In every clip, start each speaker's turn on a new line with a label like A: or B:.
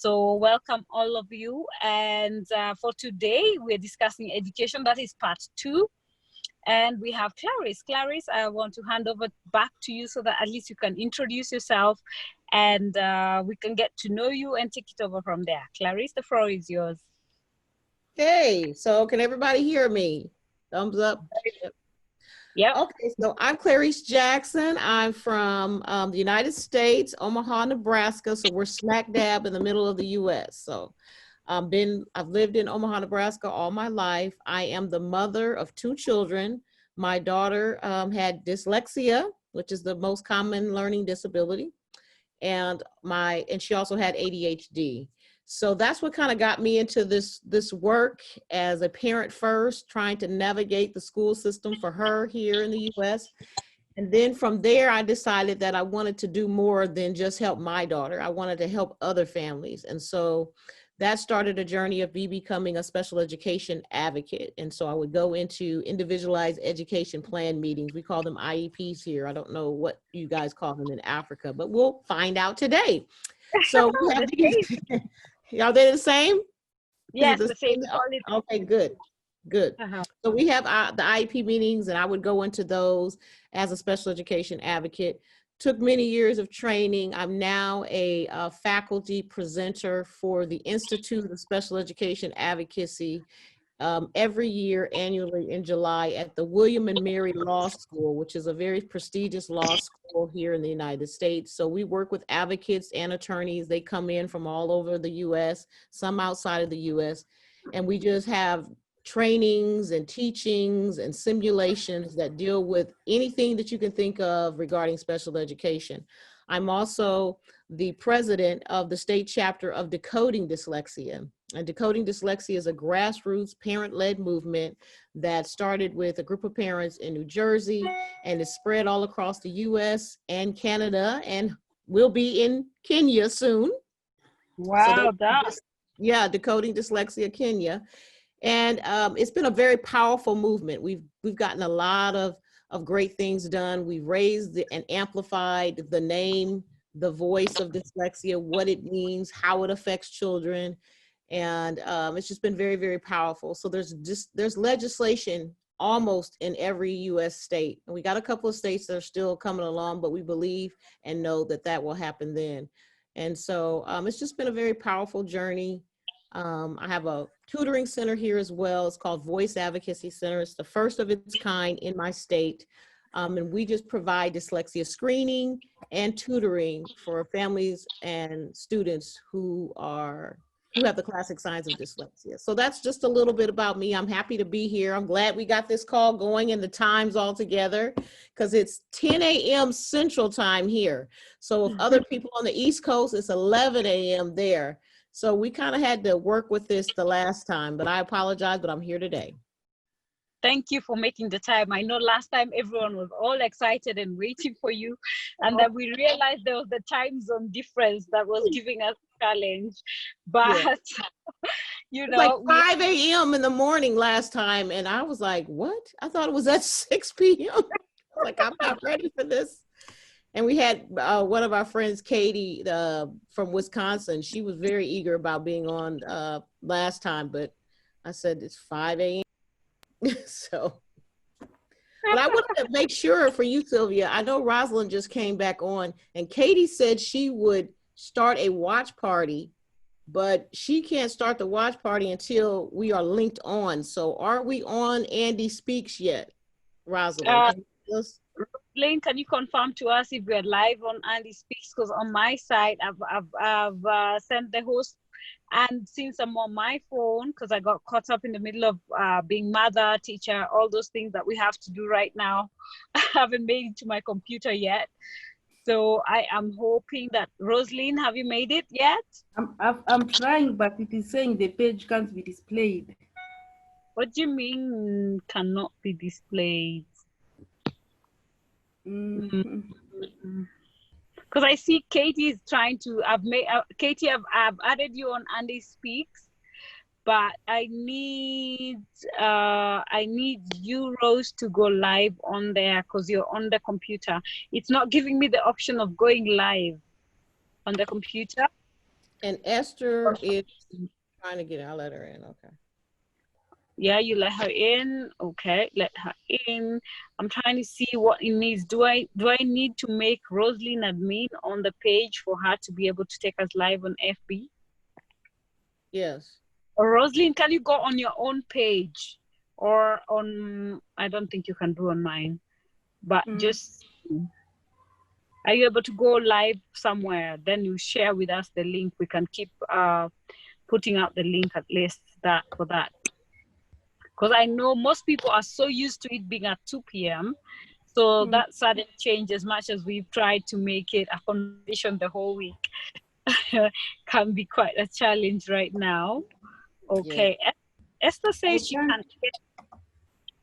A: So welcome all of you. And for today, we're discussing education. That is part 2. And we have Clarice. Clarice, I want to hand over back to you so that at least you can introduce yourself and we can get to know you and take it over from there. Clarice, the floor is yours.
B: Hey, so can everybody hear me? Thumbs up.
A: Yep.
B: Okay, so I'm Clarice Jackson. I'm from the United States, Omaha, Nebraska. So we're smack dab in the middle of the U.S. So I've lived in Omaha, Nebraska all my life. I am the mother of 2 children. My daughter had dyslexia, which is the most common learning disability, and she also had ADHD. So that's what kind of got me into this work as a parent first, trying to navigate the school system for her here in the US. And then from there, I decided that I wanted to do more than just help my daughter. I wanted to help other families. And so that started a journey of me becoming a special education advocate. And so I would go into individualized education plan meetings. We call them IEPs here. I don't know what you guys call them in Africa, but we'll find out today. So we have these. Are they the same?
A: Yes, the same.
B: Okay, good. So we have the IEP meetings, and I would go into those as a special education advocate. Took many years of training. I'm now a faculty presenter for the Institute of Special Education Advocacy every year annually in July at the William and Mary Law School, which is a very prestigious law school here in the United States. So we work with advocates and attorneys. They come in from all over the US, some outside of the US, and we just have trainings and teachings and simulations that deal with anything that you can think of regarding special education. I'm also the president of the state chapter of Decoding Dyslexia. And Decoding Dyslexia is a grassroots parent-led movement that started with a group of parents in New Jersey and is spread all across the US and Canada and will be in Kenya soon.
A: Wow,
B: yeah, Decoding Dyslexia Kenya. And it's been a very powerful movement. We've gotten a lot of great things done. We've raised and amplified the name, the voice of dyslexia, what it means, how it affects children. And it's just been very, very powerful. So there's legislation almost in every US state. And we got a couple of states that are still coming along, but we believe and know that that will happen then. And so it's just been a very powerful journey. I have a tutoring center here as well. It's called Voice Advocacy Center. It's the first of its kind in my state. And we just provide dyslexia screening and tutoring for families and students who have the classic signs of dyslexia. So that's just a little bit about me. I'm happy to be here. I'm glad we got this call going and the times all together, because it's 10 a.m. Central Time here. So if other people on the East Coast, it's 11 a.m. there. So we kind of had to work with this the last time, but I apologize, but I'm here today.
A: Thank you for making the time. I know last time everyone was all excited and waiting for you, and then we realized there was the time zone difference that was giving us a challenge. But yeah. You know,
B: like 5 a.m. in the morning last time, and I was like, what? I thought it was at 6 p.m. Like, I'm not ready for this. And we had one of our friends, Katie, from Wisconsin. She was very eager about being on last time, but I said it's 5 a.m. So, but I wanted to make sure for you, Sylvia. I know Rosalind just came back on, and Katie said she would start a watch party, but she can't start the watch party until we are linked on. So, are we on Andy Speaks yet, Rosalind?
A: Lynn, can you confirm to us if we're live on Andy Speaks? Because on my side, I've sent the host, and since I'm on my phone, because I got caught up in the middle of being mother, teacher, all those things that we have to do right now, I haven't made it to my computer yet. So I am hoping that, Rosalind, have you made it yet?
C: I'm trying, but it is saying the page can't be displayed.
A: What do you mean cannot be displayed? Because I see Katie is trying to. Katie, I've added you on Andy Speaks, but I need you, Rose, to go live on there because you're on the computer. It's not giving me the option of going live on the computer.
B: And Esther is trying to get in. I'll let her in. Okay.
A: Yeah, you let her in. Okay, let her in. I'm trying to see what it needs. Do I need to make Rosaline admin on the page for her to be able to take us live on FB?
B: Yes.
A: Or Rosaline, can you go on your own page or on? I don't think you can do on mine, but just. Are you able to go live somewhere? Then you share with us the link. We can keep putting out the link at least for that. Because I know most people are so used to it being at 2 p.m. So that sudden change, as much as we've tried to make it a condition the whole week, can be quite a challenge right now. Okay. Yeah. Esther says she can't hear.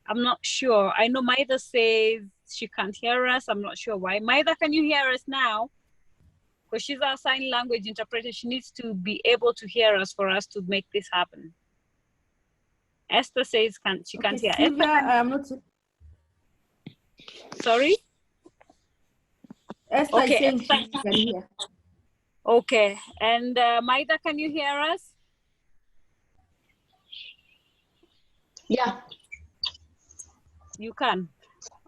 A: I'm not sure. I know Maida says she can't hear us. I'm not sure why. Maida, can you hear us now? Because she's our sign language interpreter. She needs to be able to hear us for us to make this happen. Esther says she can't hear.
C: Sylvia, I'm not.
A: Sorry?
C: Esther is saying she can hear.
A: Okay. And Maida, can you hear us?
D: Yeah.
A: You can?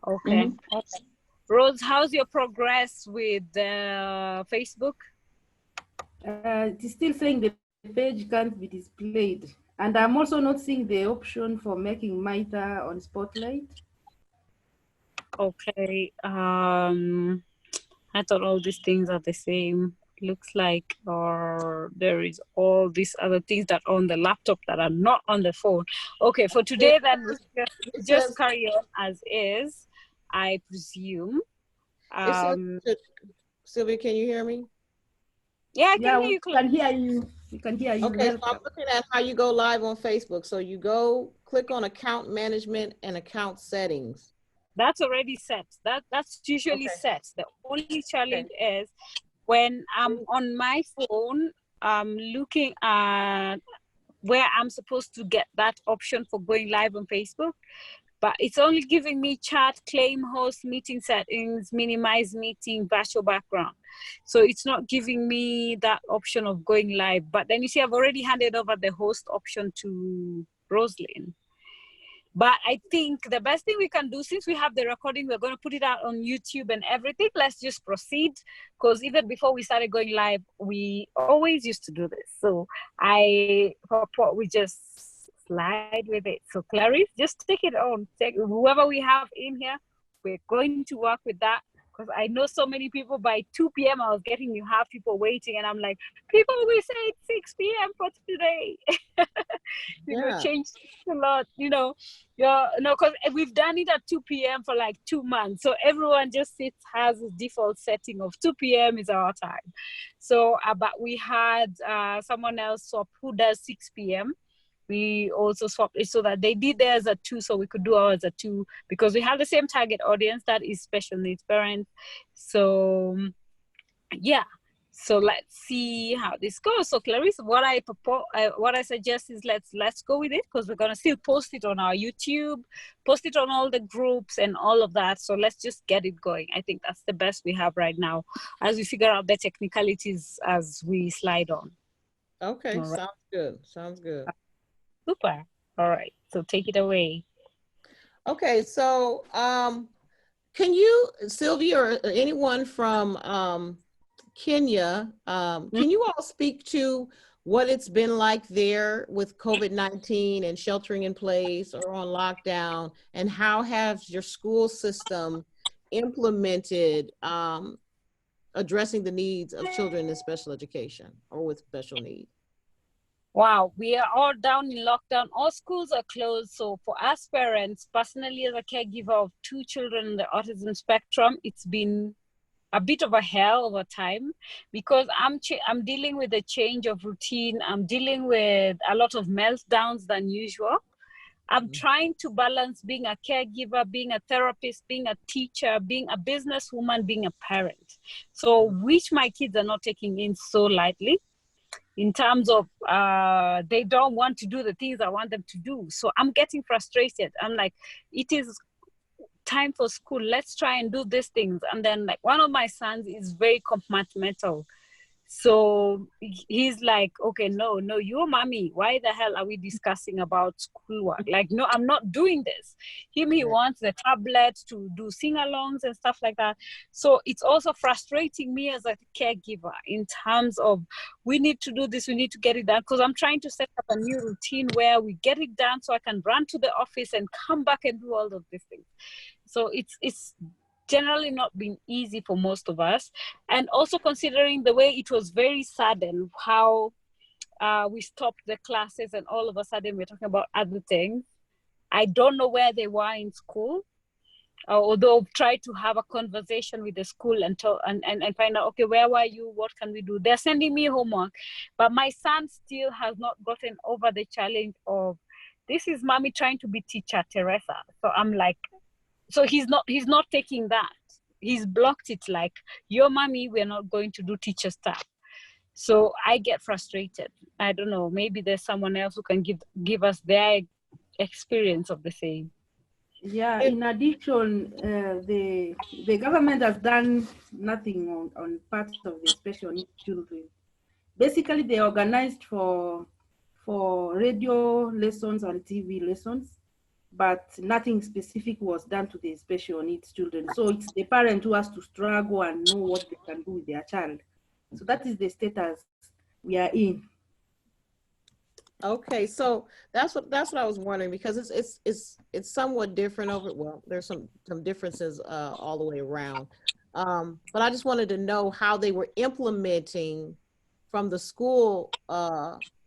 A: Okay. Okay. Rose, how's your progress with Facebook?
C: It is still saying the page can't be displayed. And I'm also not seeing the option for making Maida on Spotlight.
A: Okay. I thought all these things are the same. Looks like, or there is all these other things that are on the laptop that are not on the phone. Okay, for today then we just carry on as is, I presume.
B: Sylvia, can you hear me?
A: Yeah, I can hear you.
C: Can hear you. We can hear you.
B: Okay, so I'm looking at how you go live on Facebook. So you click on account management and account settings.
A: That's already set. That's usually set. The only challenge is when I'm on my phone, I'm looking at where I'm supposed to get that option for going live on Facebook, but it's only giving me chat, claim host, meeting settings, minimize meeting, virtual background. So it's not giving me that option of going live. But then you see, I've already handed over the host option to Rosaline. But I think the best thing we can do, since we have the recording, we're going to put it out on YouTube and everything. Let's just proceed. Because even before we started going live, we always used to do this. So I thought we just slide with it. So Clarice, just take it on. Take whoever we have in here, we're going to work with that. Because I know so many people by 2 p.m. I was getting you have people waiting, and I'm like, people will say it's 6 p.m. for today. Change a lot, because we've done it at 2 p.m. for like 2 months. So everyone just has a default setting of 2 p.m. is our time. So, but we had someone else swap who does 6 p.m. We also swapped it so that they did theirs at 2, so we could do ours at 2, because we have the same target audience, that is special needs parents. So yeah, so let's see how this goes. So Clarice, what I suggest is let's go with it, because we're gonna still post it on our YouTube, post it on all the groups and all of that. So let's just get it going. I think that's the best we have right now as we figure out the technicalities as we slide on.
B: Okay, right. Sounds good.
A: Super. All right. So take it away.
B: Okay. So can you, Sylvia, or anyone from Kenya, can you all speak to what it's been like there with COVID-19 and sheltering in place or on lockdown, and how has your school system implemented addressing the needs of children in special education or with special needs?
A: Wow, we are all down in lockdown. All schools are closed. So for us parents, personally as a caregiver of 2 children in the autism spectrum, it's been a bit of a hell over time, because I'm dealing with a change of routine. I'm dealing with a lot of meltdowns than usual. I'm trying to balance being a caregiver, being a therapist, being a teacher, being a businesswoman, being a parent. So which my kids are not taking in so lightly, in terms of they don't want to do the things I want them to do. So I'm getting frustrated. I'm like, it is time for school. Let's try and do these things. And then like one of my sons is very compartmental. So he's like, okay, no, your mommy, why the hell are we discussing about schoolwork? Like, no, I'm not doing this. He wants the tablet to do sing-alongs and stuff like that. So it's also frustrating me as a caregiver in terms of, we need to do this, we need to get it done, because I'm trying to set up a new routine where we get it done so I can run to the office and come back and do all of these things. So it's generally not been easy for most of us. And also considering the way it was very sudden, how we stopped the classes and all of a sudden we're talking about other things. I don't know where they were in school, although I've tried to have a conversation with the school and find out, okay, where were you? What can we do? They're sending me homework, but my son still has not gotten over the challenge of, this is mommy trying to be teacher Teresa. So I'm like, so he's not taking that. He's blocked it, like, your mommy, we're not going to do teacher stuff. So I get frustrated. I don't know, maybe there's someone else who can give us their experience of the same.
C: Yeah, in addition, the government has done nothing on parts of the special needs children. Basically, they organized for radio lessons and TV lessons, but nothing specific was done to the special needs children. So it's the parent who has to struggle and know what they can do with their child. So that is the status we are in.
B: Okay, so that's what I was wondering, because it's somewhat different over. Well, there's some differences all the way around, but I just wanted to know how they were implementing from the school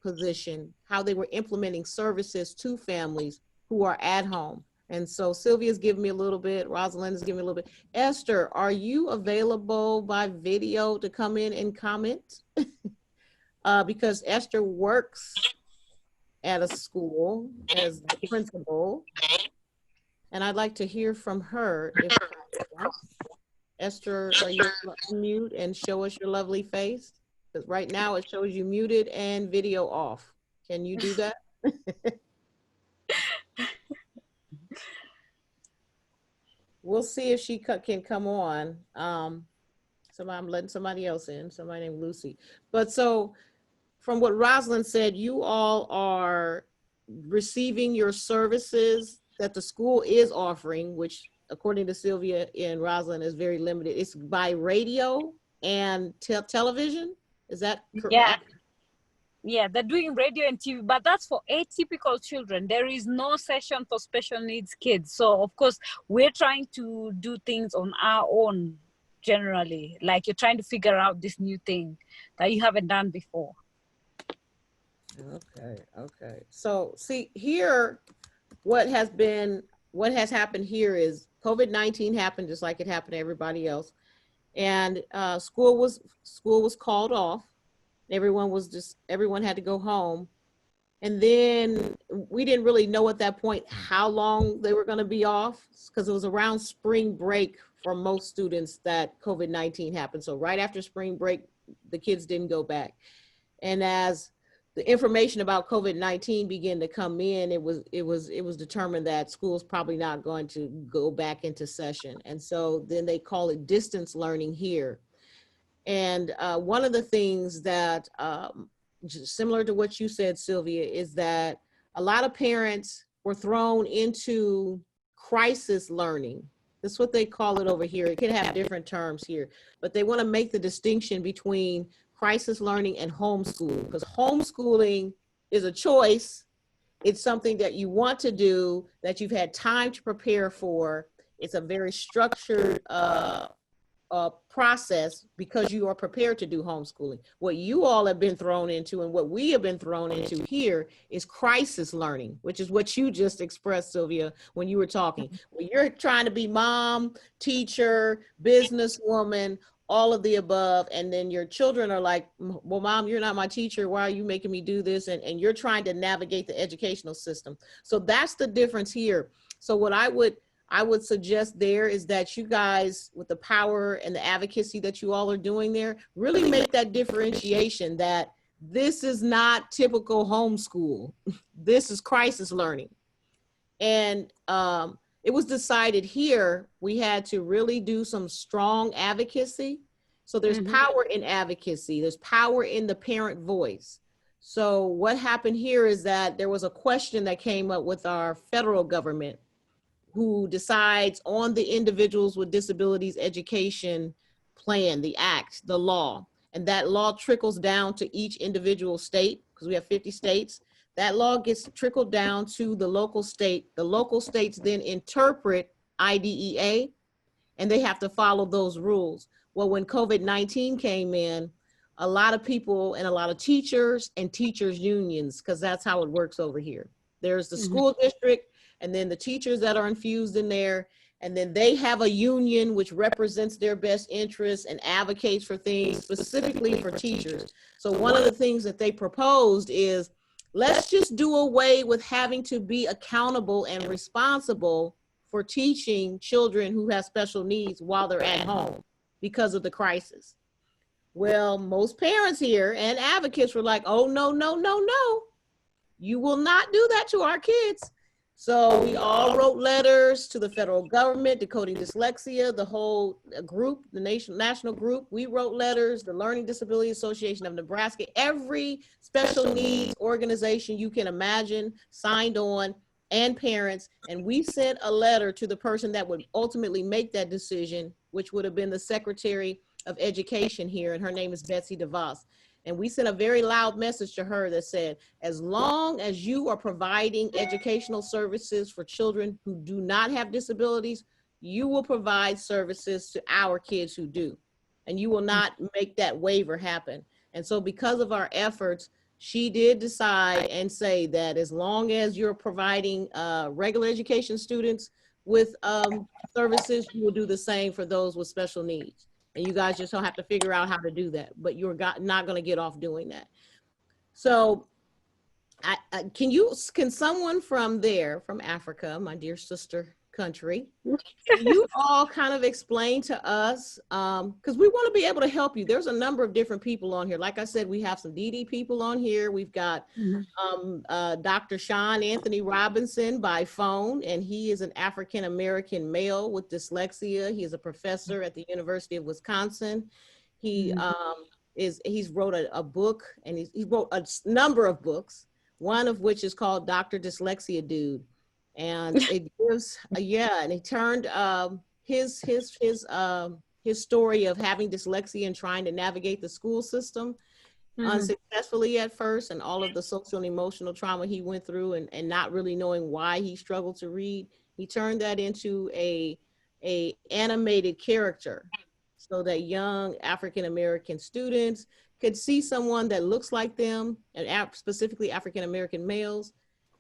B: position, how they were implementing services to families who are at home. And so Sylvia's giving me a little bit, Rosalind is giving me a little bit. Esther, are you available by video to come in and comment? Because Esther works at a school as the principal, and I'd like to hear from her. If Esther, are you mute and show us your lovely face? Because right now it shows you muted and video off. Can you do that? We'll see if she can come on. I'm letting somebody else in, somebody named Lucy. But so from what Rosalind said, you all are receiving your services that the school is offering, which according to Sylvia and Rosalind is very limited. It's by radio and television. Is that correct?
A: Yeah. Yeah, they're doing radio and TV, but that's for atypical children. There is no session for special needs kids. So of course, we're trying to do things on our own generally. Like, you're trying to figure out this new thing that you haven't done before.
B: Okay. So see here, what has happened here is COVID-19 happened just like it happened to everybody else. And school was called off. Everyone had to go home. And then we didn't really know at that point how long they were going to be off, because it was around spring break for most students that COVID-19 happened. So right after spring break, the kids didn't go back. And as the information about COVID-19 began to come in, it was determined that school's probably not going to go back into session. And so then they call it distance learning here. And one of the things that, similar to what you said, Sylvia, is that a lot of parents were thrown into crisis learning. That's what they call it over here. It can have different terms here, but they want to make the distinction between crisis learning and homeschooling, because homeschooling is a choice. It's something that you want to do, that you've had time to prepare for. It's a very structured process because you are prepared to do homeschooling. What you all have been thrown into and what we have been thrown into here is crisis learning, which is what you just expressed, Sylvia, when you were talking. When you're trying to be mom, teacher, businesswoman, all of the above, and then your children are like, well, mom, you're not my teacher, why are you making me do this? And you're trying to navigate the educational system. So that's the difference here. So what I would suggest there is that you guys, with the power and the advocacy that you all are doing there, really make that differentiation that this is not typical homeschool. This is crisis learning. And it was decided here we had to really do some strong advocacy So there's power in advocacy. There's power in the parent voice. So what happened here is that there was a question that came up with our federal government, who decides on the Individuals with Disabilities Education Plan, the act, the law. And that law trickles down to each individual state, because we have 50 states. That law gets trickled down to the local state. The local states then interpret IDEA, and they have to follow those rules. Well, when COVID-19 came in, a lot of people and a lot of teachers and teachers unions, because that's how it works over here. There's the school district, and then the teachers that are infused in there, and then they have a union which represents their best interests and advocates for things specifically for teachers. So one of the things that they proposed is, let's just do away with having to be accountable and responsible for teaching children who have special needs while they're at home because of the crisis. Well, most parents here and advocates were like, oh, no, no, no, no. You will not do that to our kids. So we all wrote letters to the federal government, Decoding Dyslexia, the whole group, the national group. We wrote letters, the Learning Disability Association of Nebraska, every special needs organization you can imagine signed on, and parents. And we sent a letter to the person that would ultimately make that decision, which would have been the Secretary of Education here, and her name is Betsy DeVos. And we sent a very loud message to her that said, as long as you are providing educational services for children who do not have disabilities, you will provide services to our kids who do. And you will not make that waiver happen. And so because of our efforts, she did decide and say that as long as you're providing regular education students with services, you will do the same for those with special needs. And you guys just don't have to figure out how to do that, but you're not going to get off doing that. So can someone from there, from Africa, my dear sister country, can you all kind of explain to us, because we want to be able to help you. There's a number of different people on here. Like I said, we have some DD people on here. We've got Dr. Sean Anthony Robinson by phone, and he is an African-American male with dyslexia. He is a professor at the University of Wisconsin. He's wrote a book, and he wrote a number of books, one of which is called Dr. Dyslexia Dude. And it gives, and he turned his story of having dyslexia and trying to navigate the school system unsuccessfully at first, and all of the social and emotional trauma he went through, and not really knowing why he struggled to read. He turned that into a animated character so that young African-American students could see someone that looks like them, and specifically African-American males.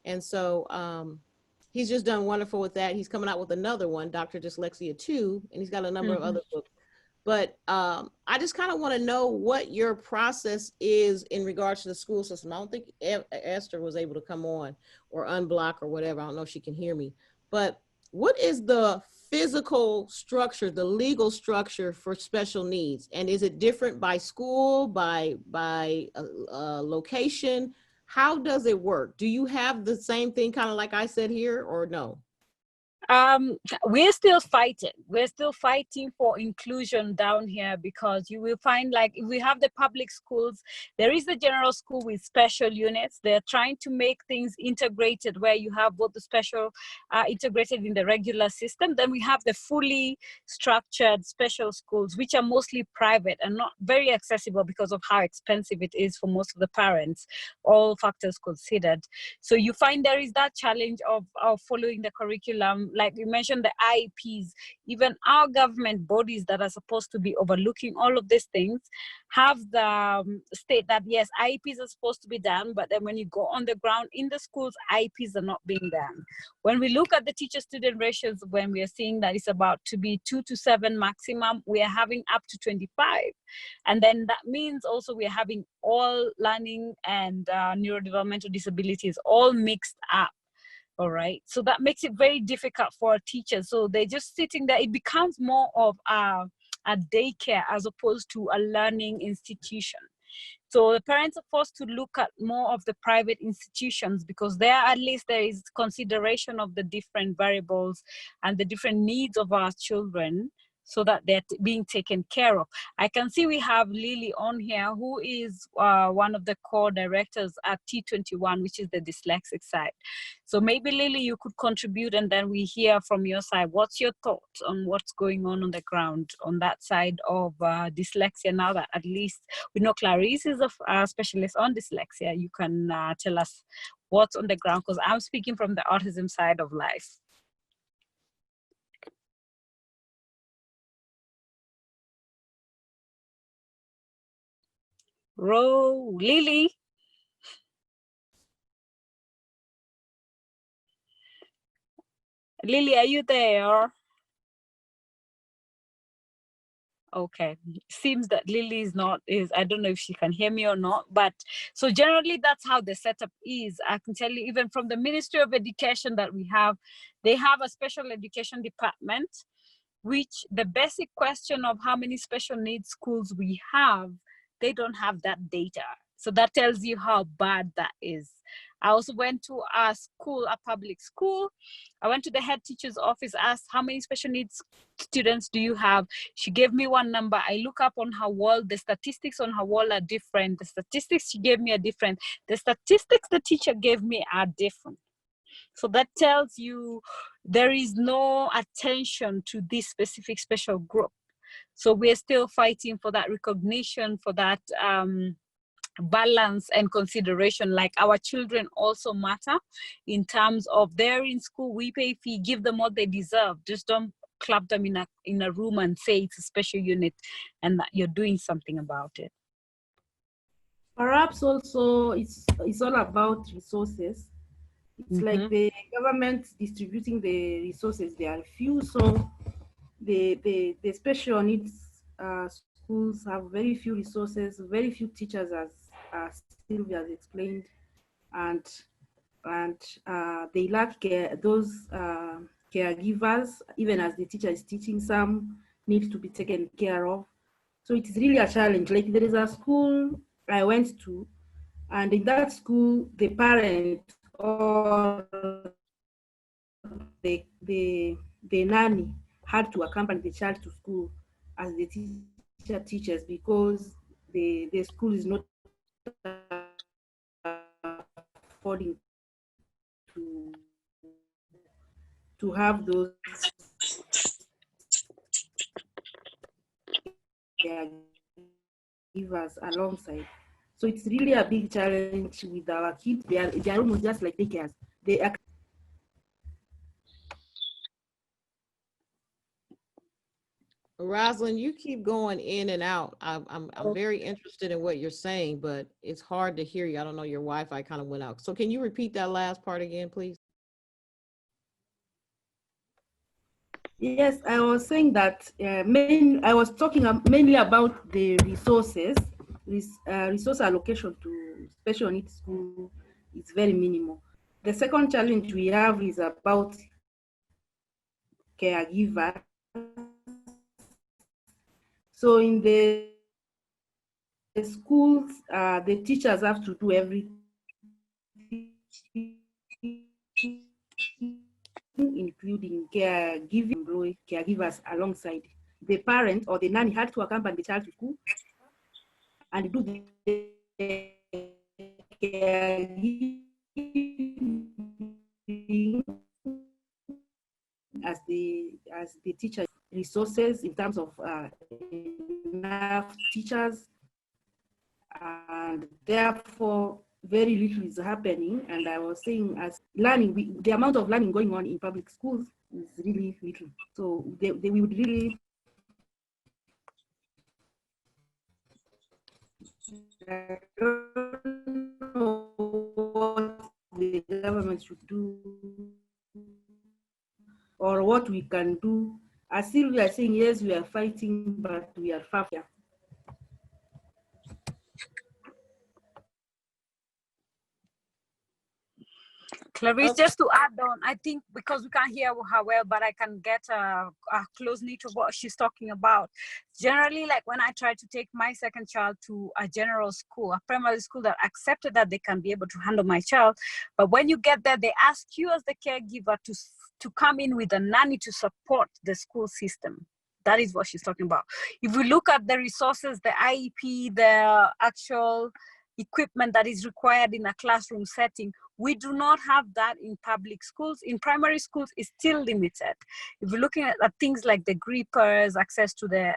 B: And so he's just done wonderful with that. He's coming out with another one, Dr. Dyslexia 2, and he's got a number of other books. But I just kind of want to know what your process is in regards to the school system. I don't think Esther was able to come on or unblock or whatever. I don't know if she can hear me. But what is the physical structure, the legal structure for special needs? And is it different by school, by location? How does it work? Do you have the same thing kind of like I said here, or no?
A: We're still fighting. We're still fighting for inclusion down here, because you will find, like, if we have the public schools, there is the general school with special units. They're trying to make things integrated, where you have both the special integrated in the regular system. Then we have the fully structured special schools, which are mostly private and not very accessible because of how expensive it is for most of the parents, all factors considered. So you find there is that challenge of following the curriculum. Like you mentioned, the IEPs, even our government bodies that are supposed to be overlooking all of these things have the state that, yes, IEPs are supposed to be done, but then when you go on the ground in the schools, IEPs are not being done. When we look at the teacher-student ratios, when we are seeing that it's about to be 2 to 7 maximum, we are having up to 25. And then that means also we are having all learning and neurodevelopmental disabilities all mixed up. All right. So that makes it very difficult for teachers. So they're just sitting there. It becomes more of a daycare as opposed to a learning institution. So the parents are forced to look at more of the private institutions, because there at least there is consideration of the different variables and the different needs of our children. so that they're being taken care of. I can see we have Lily on here, who is one of the core directors at T21, which is the dyslexic side. So maybe Lily, you could contribute, and then we hear from your side. What's your thoughts on what's going on the ground on that side of dyslexia, now that at least we know Clarice is a specialist on dyslexia? You can tell us what's on the ground, because I'm speaking from the autism side of life. Lily. Lily, are you there? Okay, seems that Lily is not, I don't know if she can hear me or not, but so generally that's how the setup is. I can tell you, even from the Ministry of Education that we have, they have a special education department, which the basic question of how many special needs schools we have, they don't have that data. So that tells you how bad that is. I also went to a school, a public school. I went to the head teacher's office, asked how many special needs students do you have? She gave me one number. I look up on her wall. The statistics on her wall are different. The statistics she gave me are different. The statistics the teacher gave me are different. So that tells you there is no attention to this specific special group. So we're still fighting for that recognition, for that balance and consideration. Like, our children also matter in terms of they're in school, we pay fee, give them what they deserve. Just don't clap them in a room and say it's a special unit and that you're doing something about it.
C: Perhaps also it's all about resources. It's like the government distributing the resources, they are few, so the special needs schools have very few resources, very few teachers, as Sylvia has explained, and they lack those caregivers. Even as the teacher is teaching, some need to be taken care of. So it's really a challenge. Like, there is a school I went to, and in that school, the parent or the nanny had to accompany the child to school as the teacher teaches, because the school is not affording to have those caregivers alongside. So it's really a big challenge with our kids. They are almost just like daycares. They are
B: Rosalind, you keep going in and out. I'm very interested in what you're saying, but it's hard to hear you. I don't know, your Wi-Fi kind of went out. So can you repeat that last part again, please?
C: Yes, I was saying that I was talking mainly about the resources. Resource allocation to special needs school is very minimal. The second challenge we have is about caregivers. So in the schools, the teachers have to do everything, including caregivers alongside. The parent or the nanny had to accompany the child to school and do the caregiving as the teacher. Resources in terms of enough teachers, and therefore very little is happening. And I was saying, as learning, the amount of learning going on in public schools is really little. So they would really, I don't know what the government should do or what we can do. As Sylvia is saying, yes, we are fighting, but we are far from.
A: Clarice, just to add on, I think because we can't hear her well, but I can get a close knit of what she's talking about. Generally, like when I try to take my second child to a general school, a primary school that accepted that they can be able to handle my child, but when you get there, they ask you as the caregiver to come in with a nanny to support the school system. That is what she's talking about. If we look at the resources, the IEP, the actual equipment that is required in a classroom setting, we do not have that in public schools. In primary schools, it's still limited. If we're looking at things like the grippers, access to the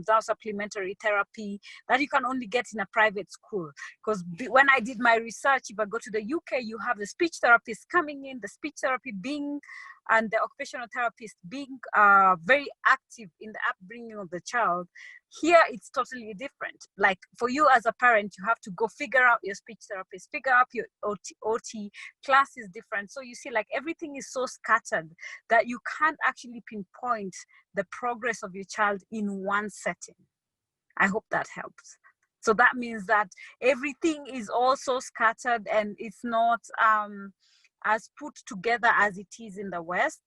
A: down supplementary therapy, that you can only get in a private school. Because when I did my research, if I go to the UK, you have the speech therapist coming in, the speech therapy being, and the occupational therapist being very active in the upbringing of the child. Here, it's totally different. Like for you as a parent, you have to go figure out your speech therapist, figure out your OT. Class is different. So you see, like everything is so scattered that you can't actually pinpoint the progress of your child in one setting. I hope that helps. So that means that everything is also scattered and it's not as put together as it is in the West.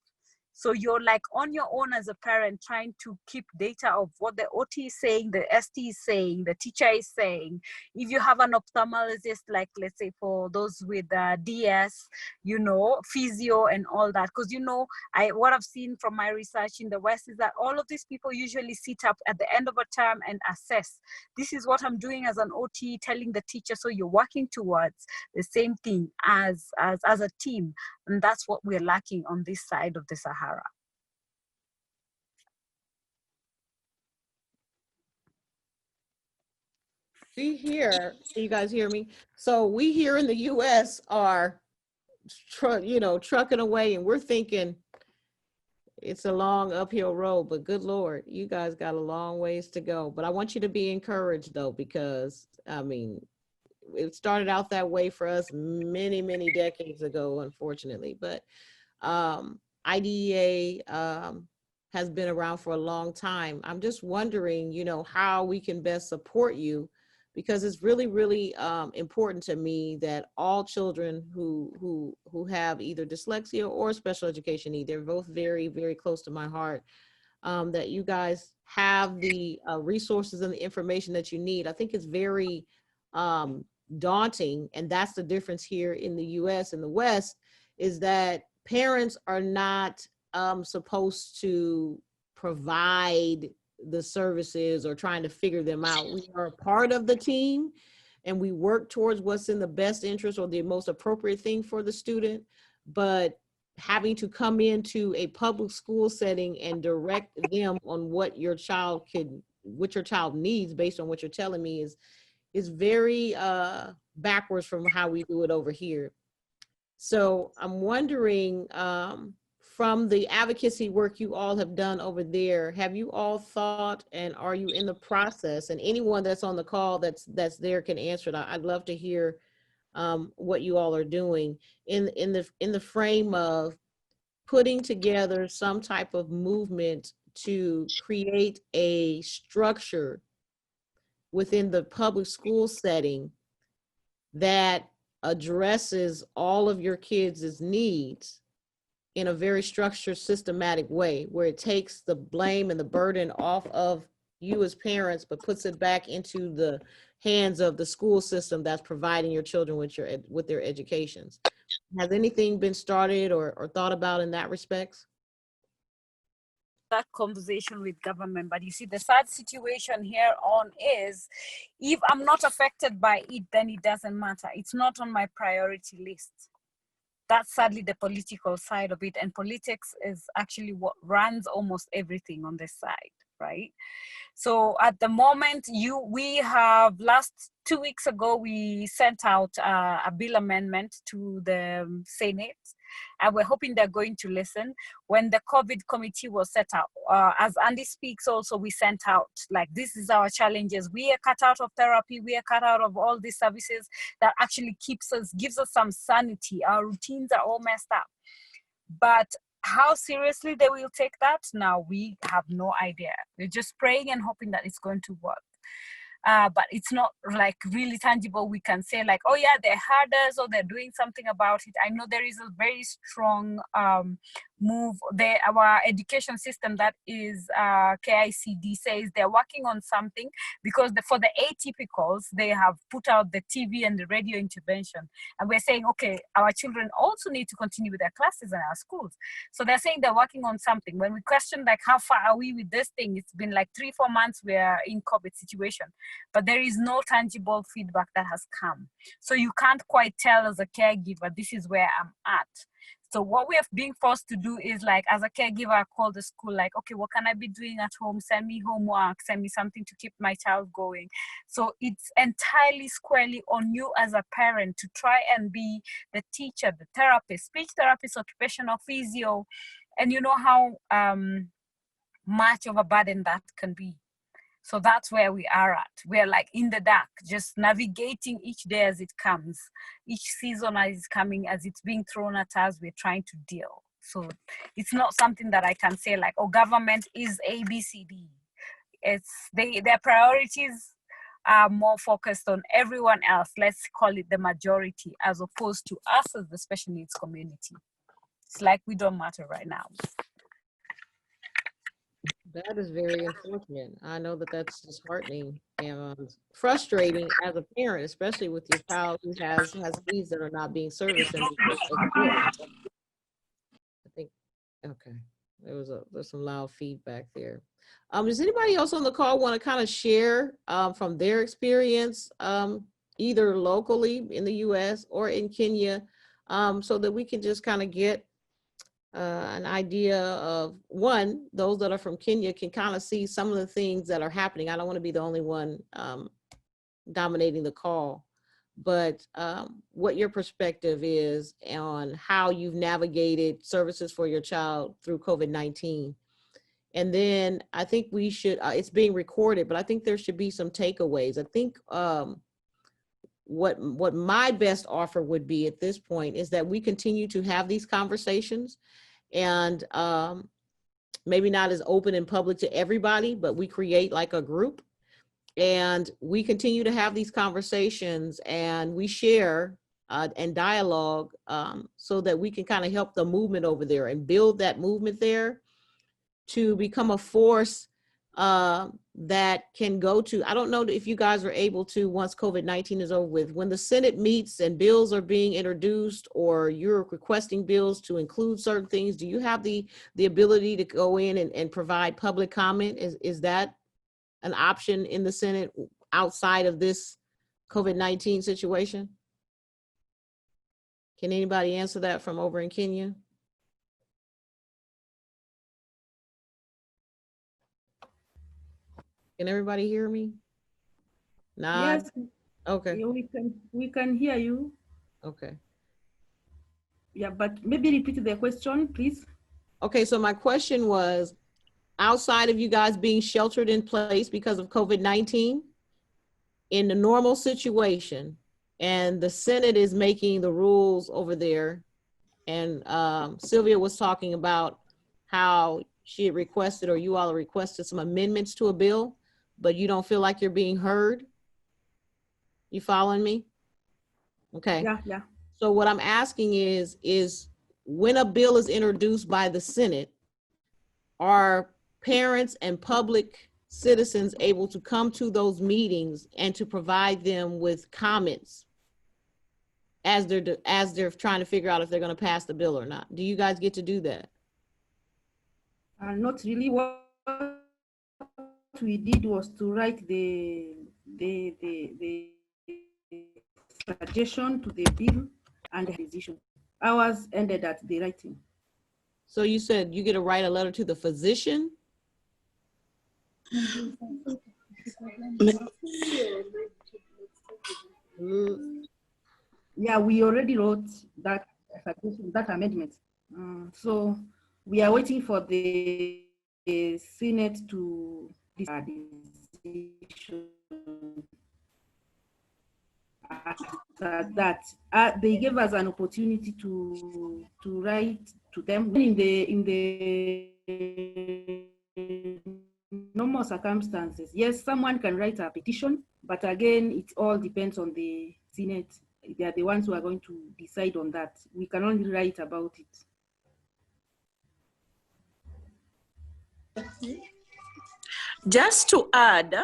A: So you're like on your own as a parent trying to keep data of what the OT is saying, the ST is saying, the teacher is saying. If you have an ophthalmologist, like let's say for those with DS, you know, physio and all that. Because, you know, what I've seen from my research in the West is that all of these people usually sit up at the end of a term and assess. This is what I'm doing as an OT, telling the teacher. So you're working towards the same thing as a team. And that's what we're lacking on this side of the Sahara.
B: We here, you guys hear me? So we here in the US are, trucking away, and we're thinking it's a long uphill road, but good Lord, you guys got a long ways to go. But I want you to be encouraged though, because I mean, it started out that way for us many, many decades ago, unfortunately. But IDEA has been around for a long time. I'm just wondering, how we can best support you, because it's really, really important to me that all children who have either dyslexia or special education need, they're both very, very close to my heart, that you guys have the resources and the information that you need. I think it's very daunting, and that's the difference here in the US and the West, is that parents are not supposed to provide the services or trying to figure them out. We are a part of the team and we work towards what's in the best interest or the most appropriate thing for the student, but having to come into a public school setting and direct them on what your child needs based on what you're telling me is very backwards from how we do it over here. So I'm wondering, from the advocacy work you all have done over there, have you all thought, and are you in the process, and anyone that's on the call that's there can answer it. I'd love to hear what you all are doing in the frame of putting together some type of movement to create a structure within the public school setting that addresses all of your kids' needs in a very structured, systematic way, where it takes the blame and the burden off of you as parents, but puts it back into the hands of the school system that's providing your children with their educations. Has anything been started or thought about in that respect?
A: That conversation with government, but you see, the sad situation here on is, if I'm not affected by it, then it doesn't matter. It's not on my priority list. That's sadly the political side of it, and politics is actually what runs almost everything on this side, right? So at the moment, we have, last 2 weeks ago, we sent out a bill amendment to the Senate, and we're hoping they're going to listen. When the COVID committee was set up, as Andy speaks also, we sent out, like, this is our challenges. We are cut out of therapy. We are cut out of all these services that actually gives us some sanity. Our routines are all messed up. But how seriously they will take that, now we have no idea. We're just praying and hoping that it's going to work. But it's not like really tangible. We can say like, oh yeah, they heard us or they're doing something about it. I know there is a very strong our education system, that is KICD, says they're working on something, because for the atypicals, they have put out the TV and the radio intervention. And we're saying, okay, our children also need to continue with their classes in our schools. So they're saying they're working on something. When we question, like, how far are we with this thing? It's been like 3-4 months we're in COVID situation, but there is no tangible feedback that has come. So you can't quite tell as a caregiver, this is where I'm at. So what we are being forced to do is, like, as a caregiver, I call the school, like, okay, what can I be doing at home? Send me homework, send me something to keep my child going. So it's entirely squarely on you as a parent to try and be the teacher, the therapist, speech therapist, occupational physio, and you know how much of a burden that can be. So that's where we are at. We're like in the dark, just navigating each day as it comes, each season as it's coming, as it's being thrown at us, we're trying to deal. So it's not something that I can say like, oh, government is A, B, C, D. It's their priorities are more focused on everyone else. Let's call it the majority, as opposed to us as the special needs community. It's like we don't matter right now.
B: That is very unfortunate. I know that that's disheartening and frustrating as a parent, especially with your child who has needs that are not being serviced. And I think, okay, there's some loud feedback there. Does anybody else on the call want to kind of share from their experience, either locally in the U.S. or in Kenya, so that we can just kind of get an idea of, one, those that are from Kenya can kind of see some of the things that are happening. I don't want to be the only one dominating the call, but what your perspective is on how you've navigated services for your child through COVID-19. And then I think we should, it's being recorded, but I think there should be some takeaways. I think what my best offer would be at this point is that we continue to have these conversations, and maybe not as open and public to everybody, but we create like a group and we continue to have these conversations and we share and dialogue so that we can kind of help the movement over there and build that movement there to become a force that can go to, I don't know if you guys were able to, once COVID-19 is over with, when the Senate meets and bills are being introduced or you're requesting bills to include certain things, do you have the ability to go in and provide public comment? Is that an option in the Senate outside of this COVID-19 situation? Can anybody answer that from over in Kenya? Can everybody hear me? Nod.
C: Yes.
B: Okay.
C: Yeah, we can hear you.
B: Okay.
C: Yeah, but maybe repeat the question, please.
B: Okay, so my question was, outside of you guys being sheltered in place because of COVID-19, in the normal situation, and the Senate is making the rules over there, and Sylvia was talking about how she had requested, or you all requested, some amendments to a bill, but you don't feel like you're being heard. You following me? Okay.
C: Yeah.
B: So what I'm asking is when a bill is introduced by the Senate, are parents and public citizens able to come to those meetings and to provide them with comments as they're trying to figure out if they're going to pass the bill or not? Do you guys get to do that?
C: Not really. What we did was to write the suggestion to the bill and the decision. Ours ended at the writing.
B: So you said you get to write a letter to the physician?
C: Yeah, we already wrote that suggestion, that amendment. So we are waiting for the Senate to decide. After that, they gave us an opportunity to write to them in the normal circumstances. Yes, someone can write a petition, but again, it all depends on the Senate. They are the ones who are going to decide on that. We can only write about it.
E: Just to add,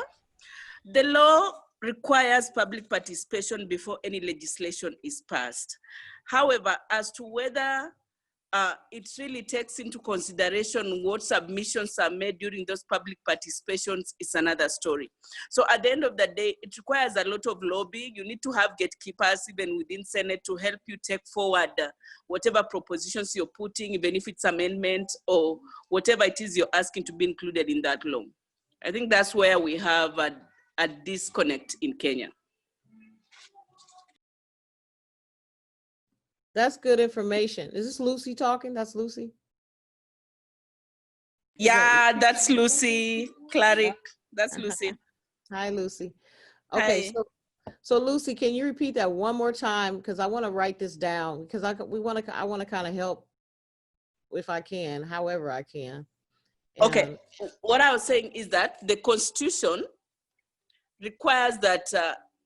E: the law requires public participation before any legislation is passed. However, as to whether it really takes into consideration what submissions are made during those public participations is another story. So at the end of the day, it requires a lot of lobbying. You need to have gatekeepers even within Senate to help you take forward whatever propositions you're putting, even if it's amendment or whatever it is you're asking to be included in that law. I think that's where we have a disconnect in Kenya.
B: That's good information. Is this Lucy talking? That's Lucy?
E: Yeah, that's Lucy. Clarice, that's Lucy.
B: Hi, Lucy. Okay,
E: Hi.
B: so Lucy, can you repeat that one more time? Because I want to write this down because I want to kind of help if I can, however I can.
E: Okay, what I was saying is that the Constitution requires that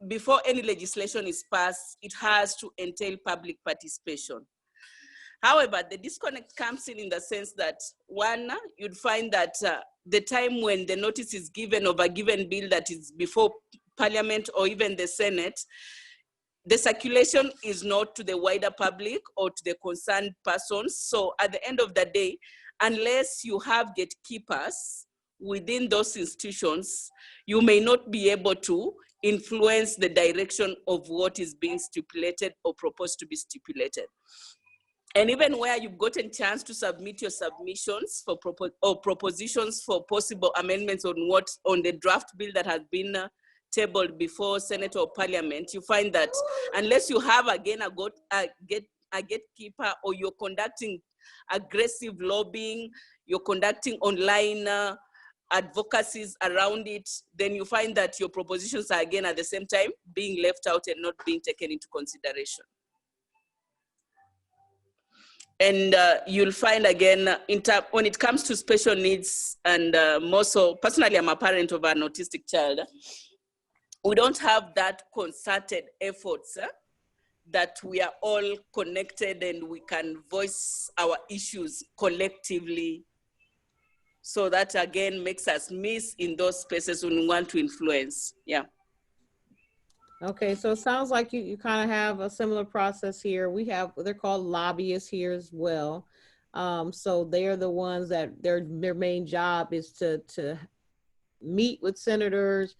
E: before any legislation is passed, it has to entail public participation. However, the disconnect comes in the sense that, one, you'd find that the time when the notice is given of a given bill that is before Parliament or even the Senate, the circulation is not to the wider public or to the concerned persons. So at the end of the day, unless you have gatekeepers within those institutions, you may not be able to influence the direction of what is being stipulated or proposed to be stipulated. And even where you've gotten a chance to submit your submissions for propositions for possible amendments on the draft bill that has been tabled before Senate or Parliament, you find that unless you have again a gatekeeper or you're conducting aggressive lobbying, you're conducting online advocacies around it, then you find that your propositions are again at the same time being left out and not being taken into consideration. And you'll find again, when it comes to special needs, and more so, personally, I'm a parent of an autistic child, we don't have that concerted efforts that we are all connected and we can voice our issues collectively. So that again makes us miss in those spaces when we want to influence. Yeah.
B: Okay, so it sounds like you kind of have a similar process here. We have, they're called lobbyists here as well. So they're the ones that their main job is to meet with senators,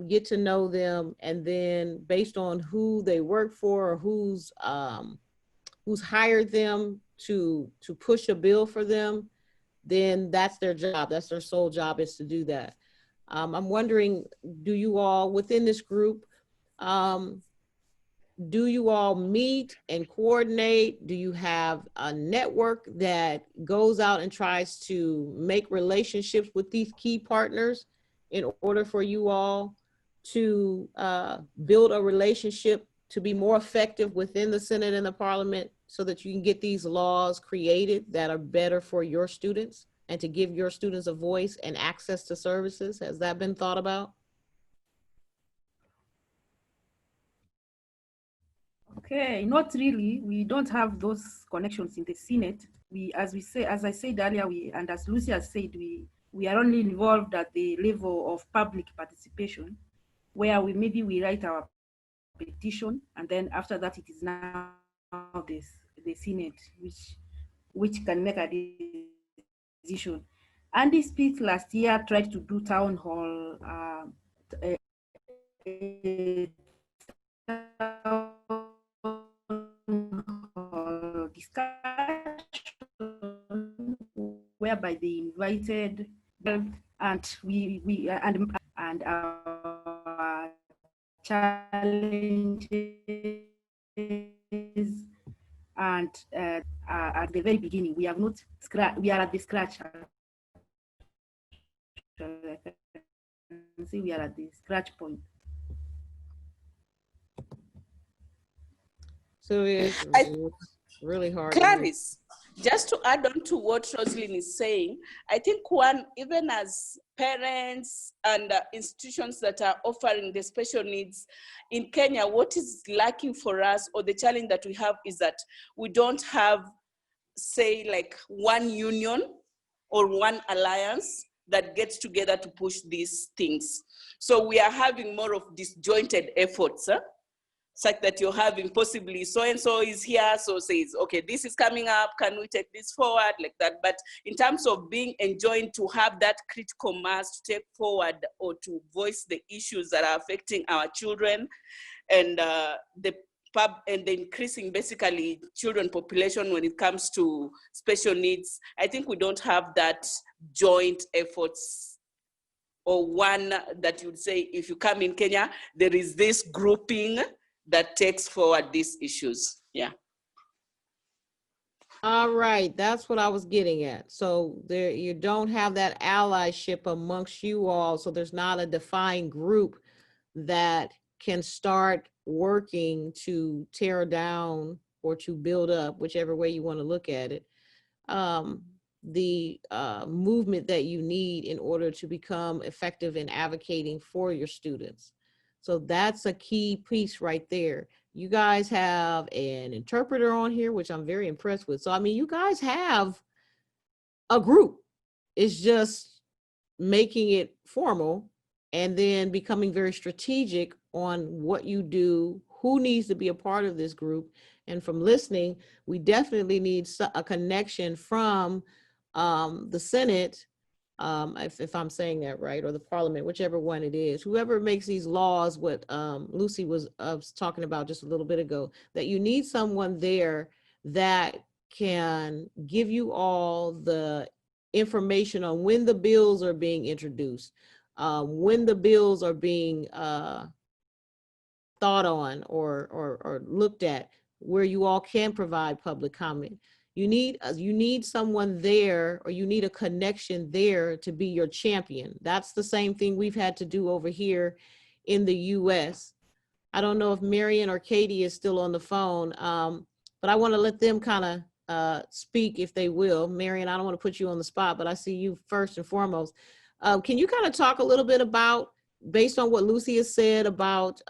B: get to know them, and then based on who they work for or who's hired them to push a bill for them, then that's their job. That's their sole job, is to do that. I'm wondering, do you all within this group, do you all meet and coordinate? Do you have a network that goes out and tries to make relationships with these key partners in order for you all to build a relationship to be more effective within the Senate and the Parliament so that you can get these laws created that are better for your students and to give your students a voice and access to services? Has that been thought about?
C: Okay, not really. We don't have those connections in the Senate. As I said earlier, and as Lucy has said, we are only involved at the level of public participation, where maybe we write our petition, and then after that, it is now the Senate which can make a decision. Andy Speaks last year tried to do town hall discussion whereby they invited and and our challenges, and at the very beginning we are at the scratch. See, we are at the scratch point.
B: So it's really hard.
E: Clarice, just to add on to what Roslyn is saying, I think one, even as parents and institutions that are offering the special needs in Kenya, what is lacking for us, or the challenge that we have, is that we don't have, say, like one union or one alliance that gets together to push these things. So we are having more of disjointed efforts, such that you're having possibly so-and-so is here, so says, okay, this is coming up, can we take this forward, like that. But in terms of being enjoined to have that critical mass to take forward or to voice the issues that are affecting our children and the increasing basically children population when it comes to special needs, I think we don't have that joint efforts, or one that you'd say, if you come in Kenya, there is this grouping that takes forward these issues. Yeah.
B: All right, that's what I was getting at. So there, you don't have that allyship amongst you all. So there's not a defined group that can start working to tear down or to build up, whichever way you want to look at it, the movement that you need in order to become effective in advocating for your students. So that's a key piece right there. You guys have an interpreter on here, which I'm very impressed with. So, I mean, you guys have a group. It's just making it formal and then becoming very strategic on what you do, who needs to be a part of this group. And from listening, we definitely need a connection from the Senate, if I'm saying that right, or the Parliament, whichever one it is, whoever makes these laws, what Lucy was talking about just a little bit ago, that you need someone there that can give you all the information on when the bills are being introduced, when the bills are being thought on or looked at, where you all can provide public comment. You need someone there, or you need a connection there to be your champion. That's the same thing we've had to do over here in the US. I don't know if Marion or Katie is still on the phone, but I want to let them kind of speak if they will. Marion, I don't want to put you on the spot, but I see you first and foremost. Can you kind of talk a little bit about, based on what Lucy has said about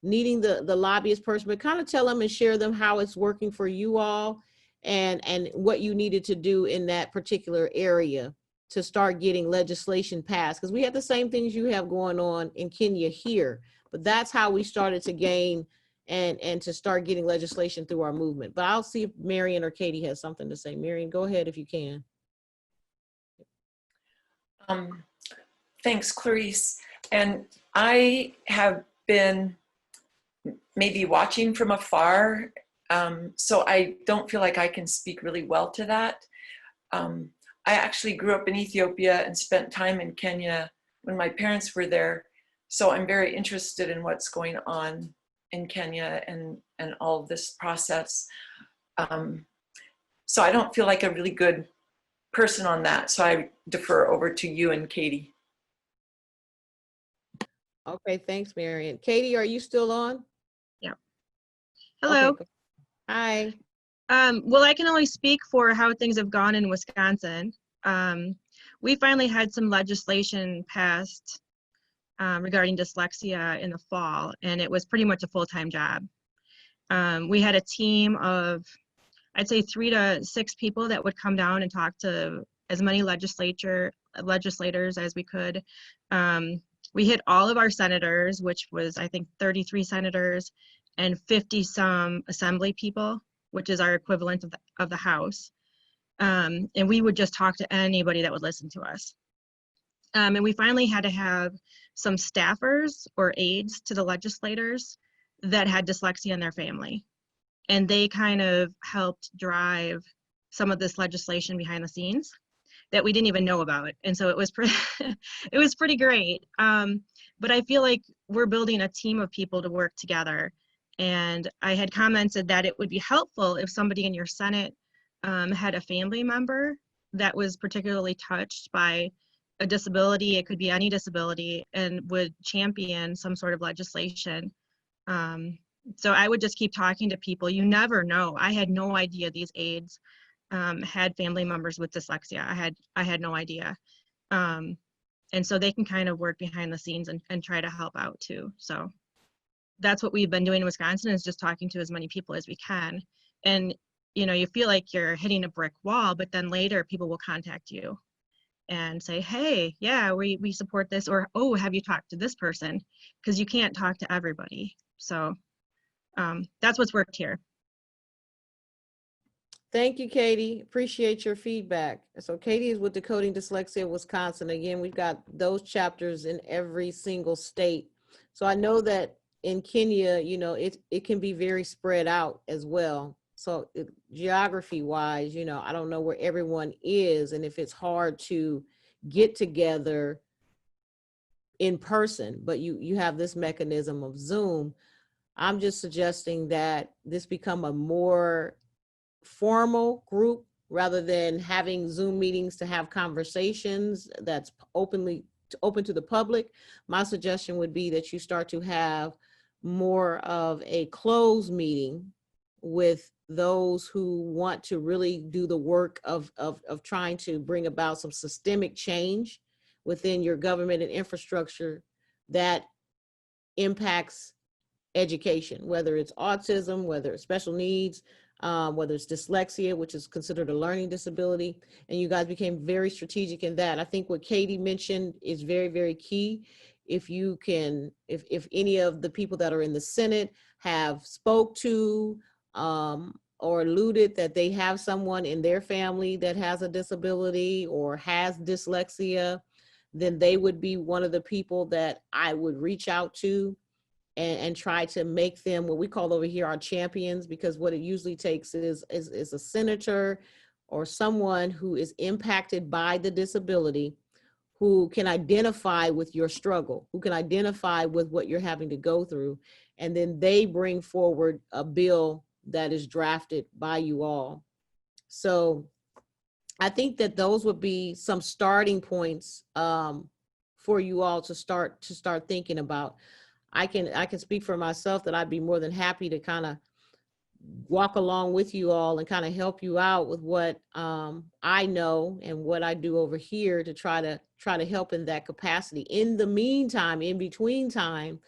B: needing the lobbyist person, but kind of tell them and share them how it's working for you all, and what you needed to do in that particular area to start getting legislation passed? Because we have the same things you have going on in Kenya here, but that's how we started to gain and to start getting legislation through our movement. But I'll see if Marion or Katie has something to say. Marion, go ahead if you can.
F: Thanks, Clarice. And I have been maybe watching from afar, so I don't feel like I can speak really well to that. I actually grew up in Ethiopia and spent time in Kenya when my parents were there, so I'm very interested in what's going on in Kenya and all of this process. So I don't feel like a really good person on that, so I defer over to you and Katie.
B: Okay, thanks, Marion. Katie, are you still on?
G: Yeah. Hello.
B: Okay. Hi.
G: Well, I can only speak for how things have gone in Wisconsin. We finally had some legislation passed regarding dyslexia in the fall, and it was pretty much a full-time job. We had a team of, I'd say 3 to 6 people that would come down and talk to as many legislators as we could. We hit all of our senators, which was, I think, 33 senators and 50 some assembly people, which is our equivalent of the House. And we would just talk to anybody that would listen to us. And we finally had to have some staffers or aides to the legislators that had dyslexia in their family. And they kind of helped drive some of this legislation behind the scenes that we didn't even know about. And so it was pretty, it was pretty great. But I feel like we're building a team of people to work together. And I had commented that it would be helpful if somebody in your Senate had a family member that was particularly touched by a disability, it could be any disability, and would champion some sort of legislation. So I would just keep talking to people. You never know. I had no idea these aides had family members with dyslexia. I had no idea. And so they can kind of work behind the scenes and try to help out too. So that's what we've been doing in Wisconsin, is just talking to as many people as we can. And you know, you feel like you're hitting a brick wall, but then later people will contact you and say, hey, yeah, we support this, or, oh, have you talked to this person? Because you can't talk to everybody. So that's what's worked here.
B: Thank you, Katie. Appreciate your feedback. So Katie is with Decoding Dyslexia Wisconsin. Again, we've got those chapters in every single state. So I know that in Kenya, you know, it can be very spread out as well. So geography wise, you know, I don't know where everyone is and if it's hard to get together in person, but you have this mechanism of Zoom. I'm just suggesting that this become a more formal group rather than having Zoom meetings to have conversations that's open to the public. My suggestion would be that you start to have more of a closed meeting with those who want to really do the work of trying to bring about some systemic change within your government and infrastructure that impacts education, whether it's autism, whether it's special needs, whether it's dyslexia, which is considered a learning disability. And you guys became very strategic in that. I think what Katie mentioned is very, very key. If you can, if any of the people that are in the Senate have spoke to or alluded that they have someone in their family that has a disability or has dyslexia, then they would be one of the people that I would reach out to and try to make them what we call over here our champions, because what it usually takes is a senator or someone who is impacted by the disability, who can identify with your struggle, who can identify with what you're having to go through. And then they bring forward a bill that is drafted by you all. So I think that those would be some starting points for you all to start thinking about. I can speak for myself that I'd be more than happy to kind of walk along with you all and kind of help you out with what I know and what I do over here to try to help in that capacity. In the meantime, in between time,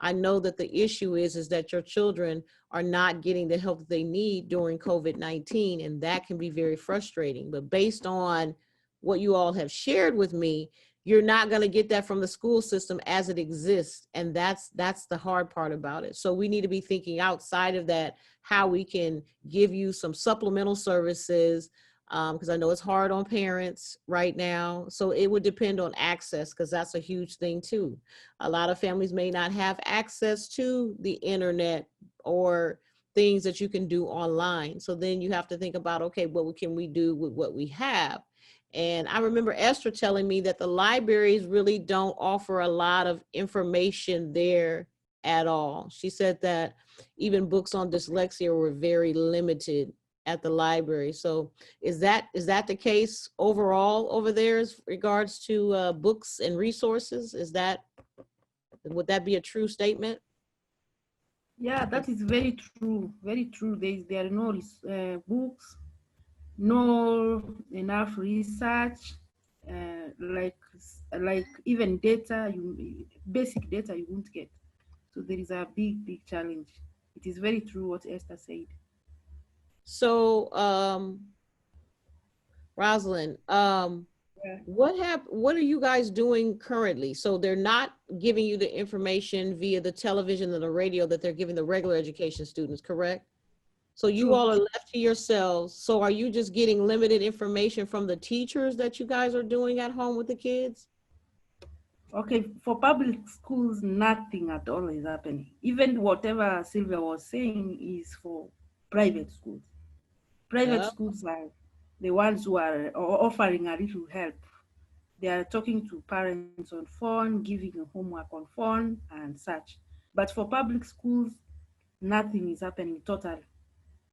B: I know that the issue is that your children are not getting the help that they need during COVID-19, and that can be very frustrating. But based on what you all have shared with me, you're not going to get that from the school system as it exists. And that's the hard part about it. So we need to be thinking outside of that, how we can give you some supplemental services, because I know it's hard on parents right now. So it would depend on access, because that's a huge thing too. A lot of families may not have access to the internet or things that you can do online. So then you have to think about, okay, what can we do with what we have? And I remember Esther telling me that the libraries really don't offer a lot of information there at all. She said that even books on dyslexia were very limited at the library. So is that the case overall over there as regards to books and resources? Would that be a true statement?
C: Yeah, that is very true. Very true. There are no books, no enough research, like even data, basic data you won't get. So there is a big challenge. It is very true what Esther said.
B: So Rosalind, what are you guys doing currently? So they're not giving you the information via the television and the radio that they're giving the regular education students, correct? So you all are left to yourselves. So are you just getting limited information from the teachers that you guys are doing at home with the kids?
C: Okay, for public schools, nothing at all is happening. Even whatever Sylvia was saying is for private schools. Private schools are the ones who are offering a little help. They are talking to parents on phone, giving homework on phone and such. But for public schools, nothing is happening totally.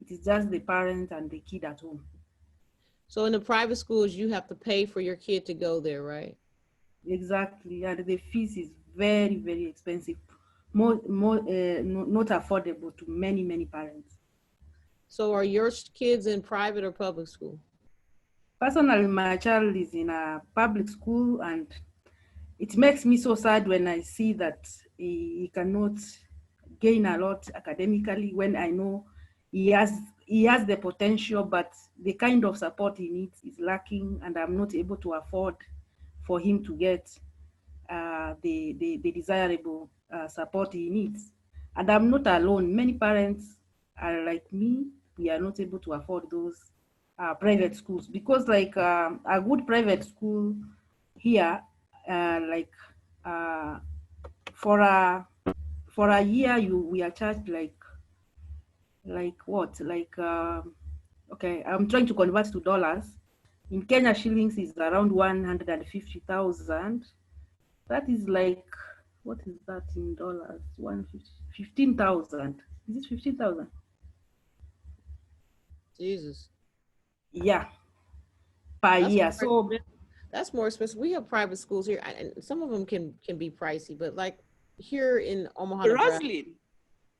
C: It is just the parent and the kid at home.
B: So in the private schools, you have to pay for your kid to go there, right?
C: Exactly, and the fees is very expensive, not affordable to many parents.
B: So are your kids in private or public school?
C: Personally, my child is in a public school, and it makes me so sad when I see that he cannot gain a lot academically, when I know he has the potential, but the kind of support he needs is lacking, and I'm not able to afford for him to get the desirable support he needs. And I'm not alone. Many parents are like me. We are not able to afford those private schools, because like a good private school here, for a year we are charged like what, like okay, I'm trying to convert to dollars. In Kenya, shillings is around 150,000. That is like, what is that in dollars? 15,000. Is it 15,000?
B: Jesus.
C: Yeah, per
B: That's
C: year.
B: more
C: So
B: expensive. That's more expensive. We have private schools here, and some of them can be pricey, but like here in Omaha, Nebraska,
E: Roslyn,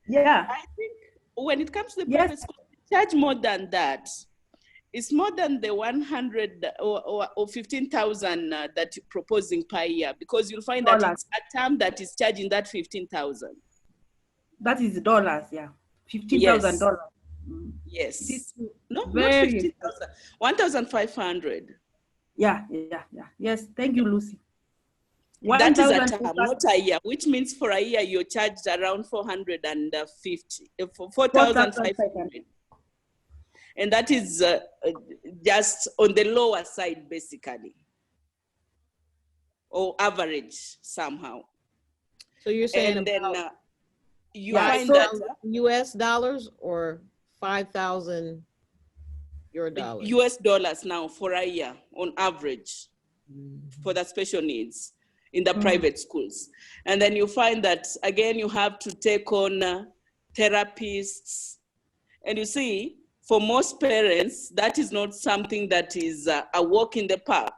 C: yeah,
E: I think when it comes to the
C: yes,
E: private school, they charge more than that. It's more than the 100 or 15,000 that you're proposing per year, because you'll find that
C: dollars.
E: it's a term that is charging that 15,000.
C: That is dollars. Yeah,
E: Yes,
C: $15,000. It is
E: yes. No, not
C: very
E: 15,000, 1,500.
C: Yeah. Yes, thank you, Lucy.
E: That is a
C: 1,000.
E: term, not a year, which means for a year you're charged around 450, 4,500. And that is just on the lower side, basically, or average somehow.
B: so you're saying
E: And then
B: about
E: you
C: Yeah,
E: find
C: so-
E: that
B: US dollars or 5,000 your dollars?
E: US dollars now for a year on average for the special needs in the private schools. And then you find that, again, you have to take on therapists. And you see, for most parents, that is not something that is a walk in the park.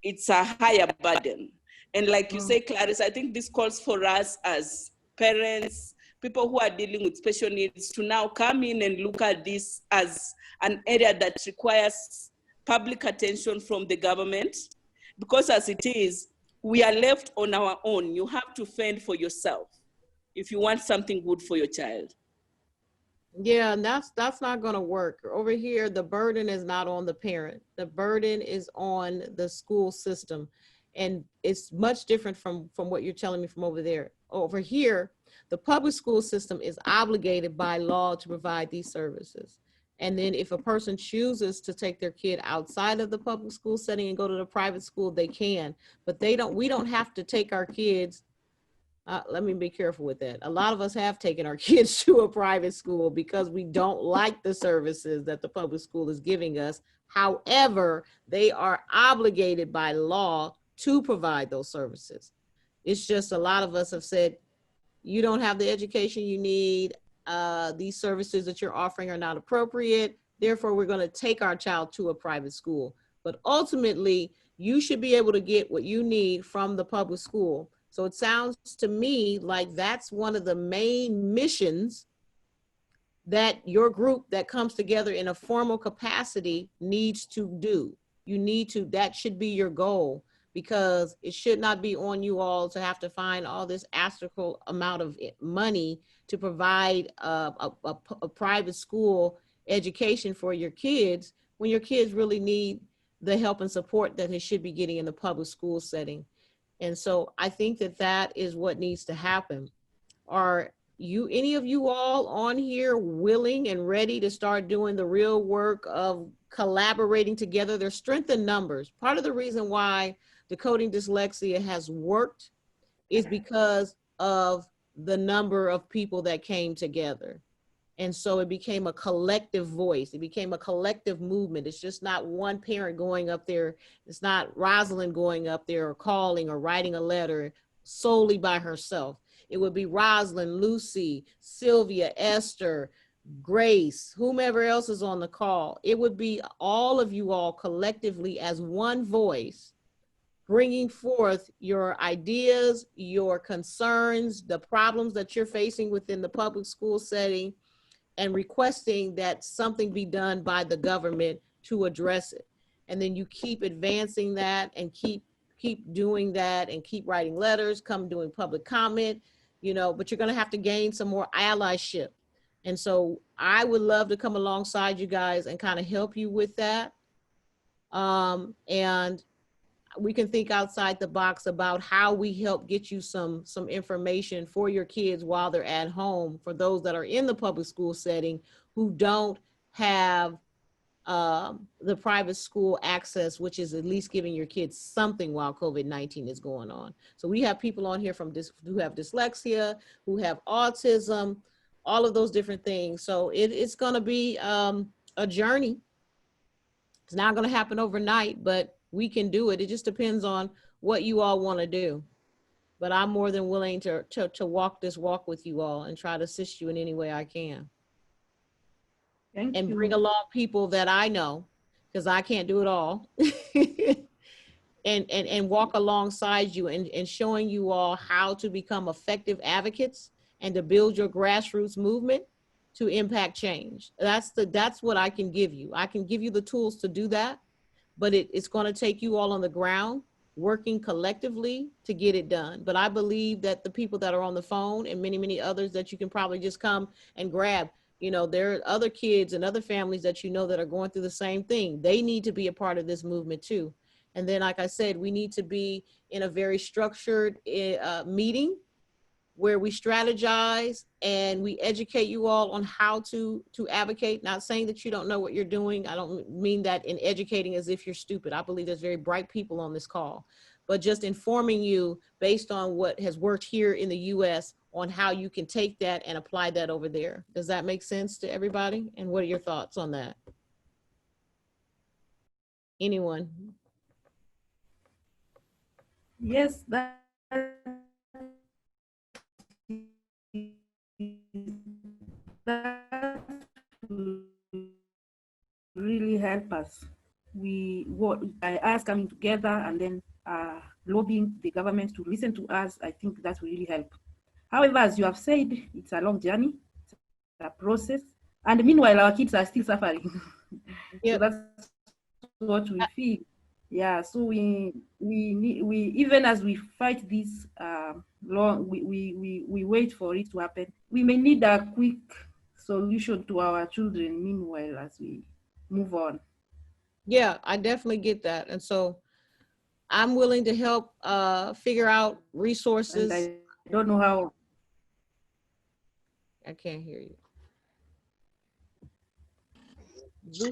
E: It's a higher burden. And like you say, Clarice, I think this calls for us as parents, people who are dealing with special needs, to now come in and look at this as an area that requires public attention from the government. Because as it is, we are left on our own. You have to fend for yourself if you want something good for your child.
B: Yeah, and that's not going to work. Over here, the burden is not on the parent. The burden is on the school system. And it's much different from what you're telling me from over there. Over here, the public school system is obligated by law to provide these services. And then if a person chooses to take their kid outside of the public school setting and go to the private school, they can. But we don't have to take our kids. Let me be careful with that. A lot of us have taken our kids to a private school because we don't like the services that the public school is giving us. However, they are obligated by law to provide those services. It's just a lot of us have said, you don't have the education you need. These services that you're offering are not appropriate. Therefore, we're going to take our child to a private school. But ultimately, you should be able to get what you need from the public school. So it sounds to me like that's one of the main missions that your group that comes together in a formal capacity needs to do. That should be your goal, because it should not be on you all to have to find all this astronomical amount of money to provide a private school education for your kids when your kids really need the help and support that they should be getting in the public school setting. And so I think that is what needs to happen. Are any of you all on here willing and ready to start doing the real work of collaborating together? There's strength in numbers. Part of the reason why Decoding Dyslexia has worked is because of the number of people that came together. And so it became a collective voice. It became a collective movement. It's just not one parent going up there. It's not Rosalind going up there or calling or writing a letter solely by herself. It would be Rosalind, Lucy, Sylvia, Esther, Grace, whomever else is on the call. It would be all of you all collectively as one voice, bringing forth your ideas, your concerns, the problems that you're facing within the public school setting, and requesting that something be done by the government to address it. And then you keep advancing that and keep doing that and keep writing letters, come doing public comment, but you're gonna have to gain some more allyship. And so I would love to come alongside you guys and kind of help you with that. And we can think outside the box about how we help get you some information for your kids while they're at home, for those that are in the public school setting who don't have the private school access, which is at least giving your kids something while COVID-19 is going on. So we have people on here who have dyslexia, who have autism, all of those different things. So it's going to be a journey. It's not going to happen overnight, but we can do it. It just depends on what you all want to do. But I'm more than willing to walk this walk with you all and try to assist you in any way I can.
C: Thank
B: And
C: you.
B: bring along people that I know, because I can't do it all. and walk alongside you and showing you all how to become effective advocates and to build your grassroots movement to impact change. That's what I can give you. I can give you the tools to do that, but it's going to take you all on the ground working collectively to get it done. But I believe that the people that are on the phone and many, many others that you can probably just come and grab, you know, there are other kids and other families that you know that are going through the same thing. They need to be a part of this movement too. And then, like I said, we need to be in a very structured meeting where we strategize and we educate you all on how to advocate. Not saying that you don't know what you're doing. I don't mean that in educating as if you're stupid. I believe there's very bright people on this call, but just informing you based on what has worked here in the US on how you can take that and apply that over there. Does that make sense to everybody? And what are your thoughts on that? Anyone?
C: Yes, that will really help us. By us coming together and then lobbying the government to listen to us, I think that will really help. However, as you have said, it's a long journey, it's a process, and meanwhile our kids are still suffering.
B: Yep.
C: So that's what we feel. Yeah, so we even as we fight this we wait for it to happen. We may need a quick solution to our children meanwhile as we move on.
B: Yeah, I definitely get that. And so I'm willing to help figure out resources.
C: And I don't know how.
B: I can't hear you.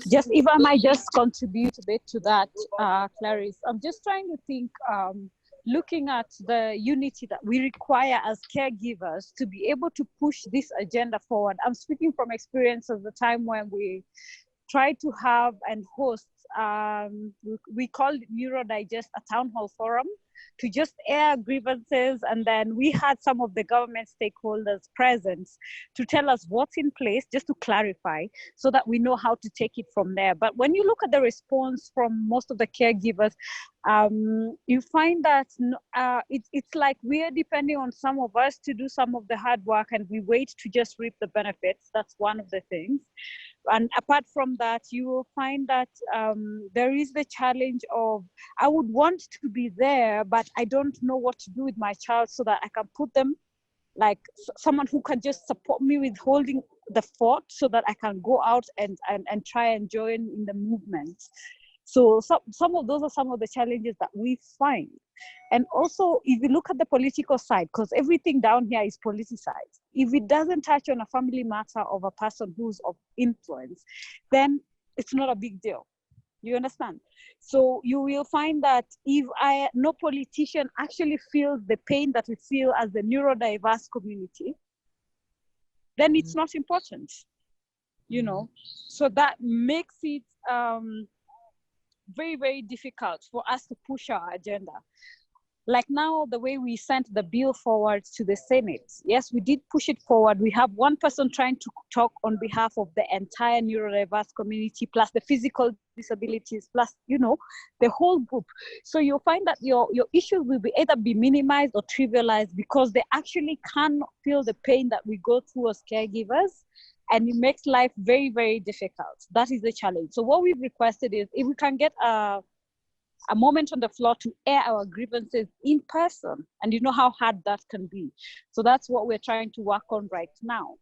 A: Just if I might just contribute a bit to that, Clarice, I'm just trying to think, looking at the unity that we require as caregivers to be able to push this agenda forward. I'm speaking from experience of the time when we tried to have and host, we called it Neuro Digest, a town hall forum, to just air grievances. And then we had some of the government stakeholders present to tell us what's in place, just to clarify, so that we know how to take it from there. But when you look at the response from most of the caregivers, you find that it's like we're depending on some of us to do some of the hard work and we wait to just reap the benefits. That's one of the things. And apart from that, you will find that there is the challenge of, I would want to be there, but I don't know what to do with my child so that I can put them, like someone who can just support me with holding the fort so that I can go out and try and join in the movement. So some of those are some of the challenges that we find. And also, if you look at the political side, because everything down here is politicized, if it doesn't touch on a family matter of a person who's of influence, then it's not a big deal. You understand? So you will find that if no politician actually feels the pain that we feel as the neurodiverse community, then it's not important, you know? So that makes it very, very difficult for us to push our agenda. Like now, the way we sent the bill forward to the Senate, yes, we did push it forward. We have one person trying to talk on behalf of the entire neurodiverse community, plus the physical disabilities, plus, you know, the whole group. So you'll find that your issues will be either be minimized or trivialized because they actually cannot feel the pain that we go through as caregivers. And it makes life very, very difficult. That is the challenge. So what we've requested is if we can get a moment on the floor to air our grievances in person, and you know how hard that can be. So that's what we're trying to work on right now.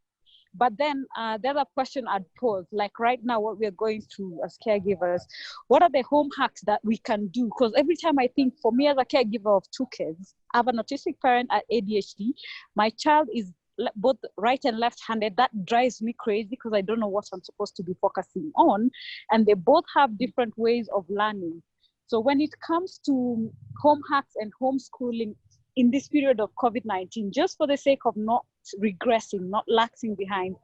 A: But then the other question I'd pose, like right now, what we're going through as caregivers, what are the home hacks that we can do? Because every time I think, for me as a caregiver of 2 kids, I have an autistic parent at ADHD. My child is both right and left-handed. That drives me crazy because I don't know what I'm supposed to be focusing on. And they both have different ways of learning. So when it comes to home hacks and homeschooling in this period of COVID-19, just for the sake of not regressing, not lagging behind,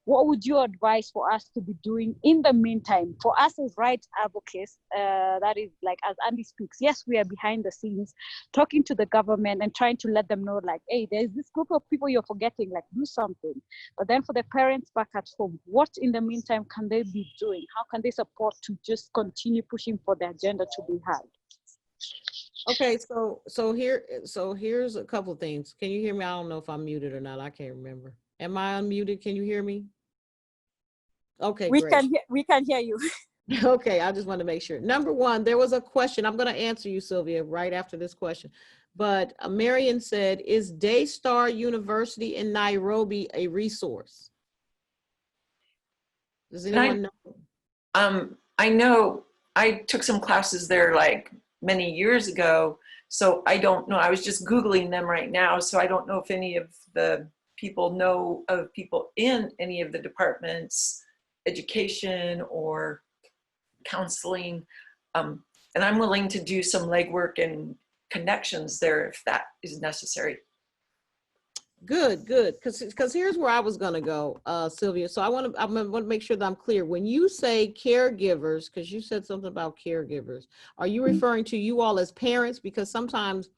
A: what would you advise for us to be doing in the meantime? For us as rights advocates, that is like, as Andy speaks, yes, we are behind the scenes, talking to the government and trying to let them know, like, hey, there's this group of people you're forgetting, like, do something. But then for the parents back at home, what in the meantime can they be doing? How can they support to just continue pushing for the agenda to be heard?
B: Okay, so here's a couple of things. Can you hear me? I don't know if I'm muted or not. I can't remember. Am I unmuted? Can you hear me? Okay, great.
A: We can hear you.
B: Okay, I just want to make sure. Number one, there was a question. I'm going to answer you, Sylvia, right after this question. But Marion said, is Daystar University in Nairobi a resource? Does anyone know?
F: I know I took some classes there like many years ago, so I don't know. I was just Googling them right now, so I don't know if any of the people know of people in any of the departments, education or counseling. And I'm willing to do some legwork and connections there if that is necessary.
B: Good. Because here's where I was going to go, Sylvia. So I want to make sure that I'm clear. When you say caregivers, because you said something about caregivers, are you referring to you all as parents? Because sometimes,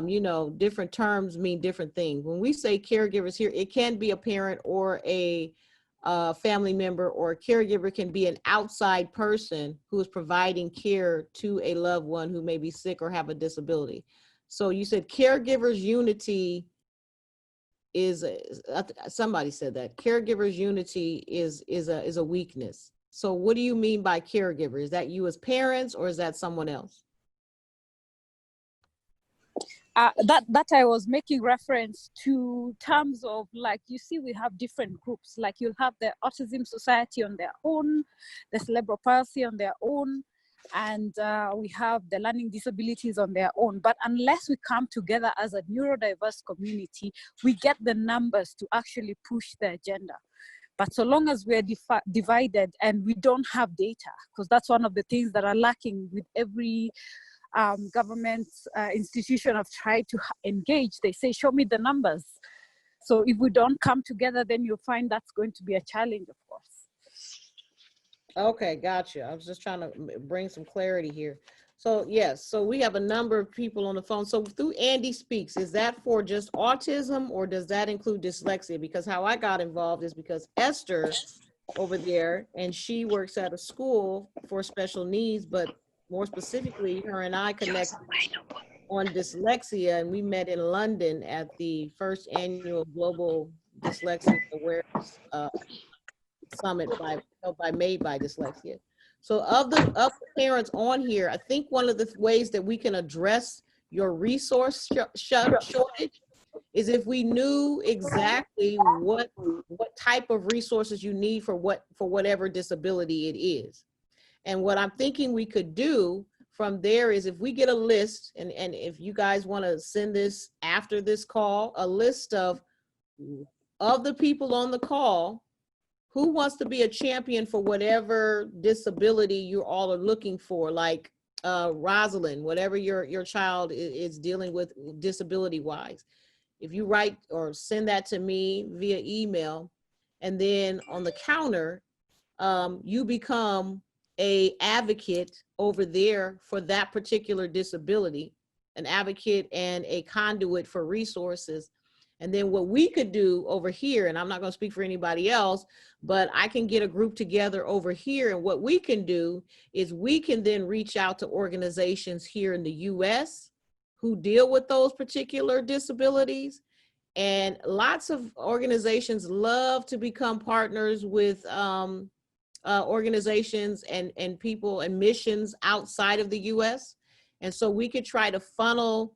B: you know, different terms mean different things. When we say caregivers here, it can be a parent or a family member, or a caregiver can be an outside person who is providing care to a loved one who may be sick or have a disability. So you said caregivers unity is somebody said that caregivers unity is a weakness. So what do you mean by caregiver? Is that you as parents, or is that someone else?
A: That I was making reference to terms of, like, you see, we have different groups. Like, you'll have the Autism Society on their own, the Cerebral Palsy on their own, and we have the learning disabilities on their own. But unless we come together as a neurodiverse community, we get the numbers to actually push the agenda. But so long as we're divided and we don't have data, because that's one of the things that are lacking with every government institution I've tried to engage, they say, show me the numbers. So if we don't come together, then you'll find that's going to be a challenge, of course.
B: Okay, gotcha. I was just trying to bring some clarity here. So yes, so we have a number of people on the phone. So through Andy Speaks, is that for just autism, or does that include dyslexia? Because how I got involved is because Esther over there, and she works at a school for special needs, but more specifically, her and I connected on dyslexia, and we met in London at the first annual Global Dyslexia Awareness Summit by Made by Dyslexia. So of the parents on here, I think one of the ways that we can address your resource shortage is if we knew exactly what type of resources you need for whatever disability it is. And what I'm thinking we could do from there is, if we get a list, and if you guys want to send this after this call, a list of the people on the call who wants to be a champion for whatever disability you all are looking for, like Rosalind, whatever your child is dealing with disability wise. If you write or send that to me via email, and then on the counter, you become an advocate over there for that particular disability, an advocate and a conduit for resources. And then what we could do over here, and I'm not going to speak for anybody else, but I can get a group together over here, and what we can do is we can then reach out to organizations here in the US who deal with those particular disabilities. And lots of organizations love to become partners with organizations and people and missions outside of the US. And so we could try to funnel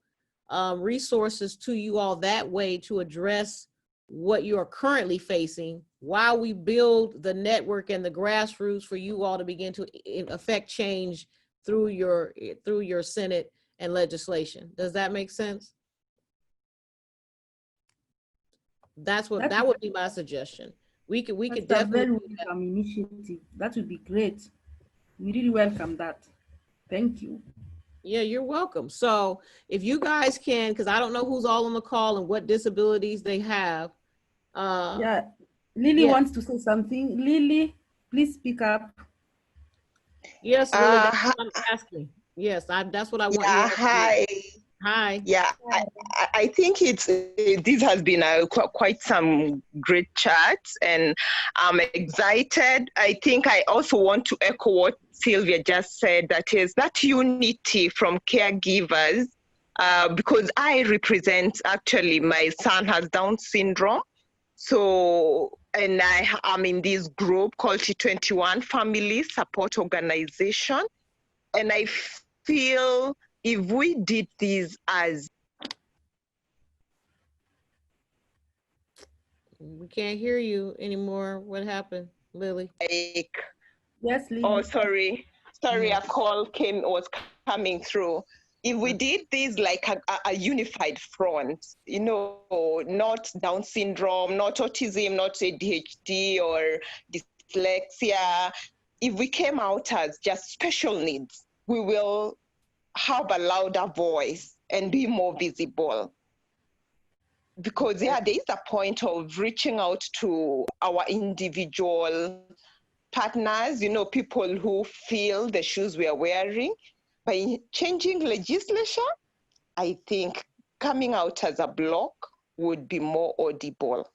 B: resources to you all that way to address what you are currently facing while we build the network and the grassroots for you all to begin to affect change through your Senate and legislation. Does that make sense? That would be my suggestion. We could
C: That's a
B: definitely
C: very
B: do that.
C: welcome initiative. That would be great. We really welcome that. Thank you.
B: Yeah, you're welcome. So if you guys can, because I don't know who's all on the call and what disabilities they have.
C: Yeah, Lily
B: yeah.
C: wants to say something. Lily, please speak up.
B: Yes, Lily, that's what I'm asking. Yes, that's what I want you all to do.
H: Hi.
B: Hi.
H: Yeah, I think this has been quite some great chats, and I'm excited. I think I also want to echo what Sylvia just said, that is that unity from caregivers, because I represent, actually, my son has Down syndrome. So, and I am in this group called T21 Family Support Organization. And I feel if we did this as...
B: We can't hear you anymore. What happened, Lily?
H: Like,
C: Yes, Lily.
H: oh, sorry, a call was coming through. If we did this like a unified front, you know, not Down syndrome, not autism, not ADHD or dyslexia, if we came out as just special needs, we will have a louder voice and be more visible. Because there is a point of reaching out to our individual partners, you know, people who feel the shoes we are wearing. By changing legislation, I think coming out as a block would be more audible.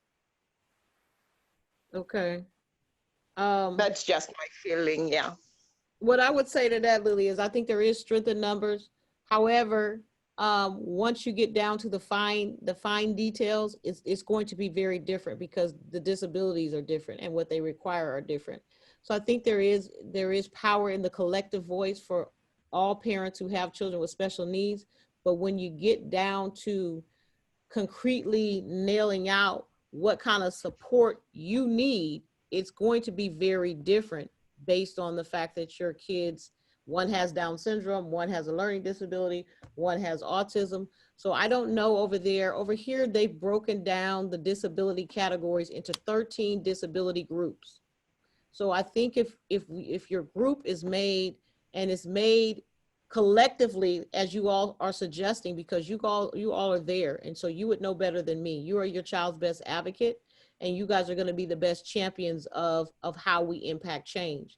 B: Okay.
H: That's just my feeling, yeah.
B: What I would say to that, Lily, is I think there is strength in numbers. However, once you get down to the fine details, it's going to be very different because the disabilities are different and what they require are different. So I think there is power in the collective voice for all parents who have children with special needs. But when you get down to concretely nailing out what kind of support you need, it's going to be very different based on the fact that your kids, one has Down syndrome, one has a learning disability, one has autism. So I don't know over there. Over here, they've broken down the disability categories into 13 disability groups. So I think if your group is made and it's made collectively, as you all are suggesting, because you all are there, and so you would know better than me. You are your child's best advocate, and you guys are going to be the best champions of how we impact change.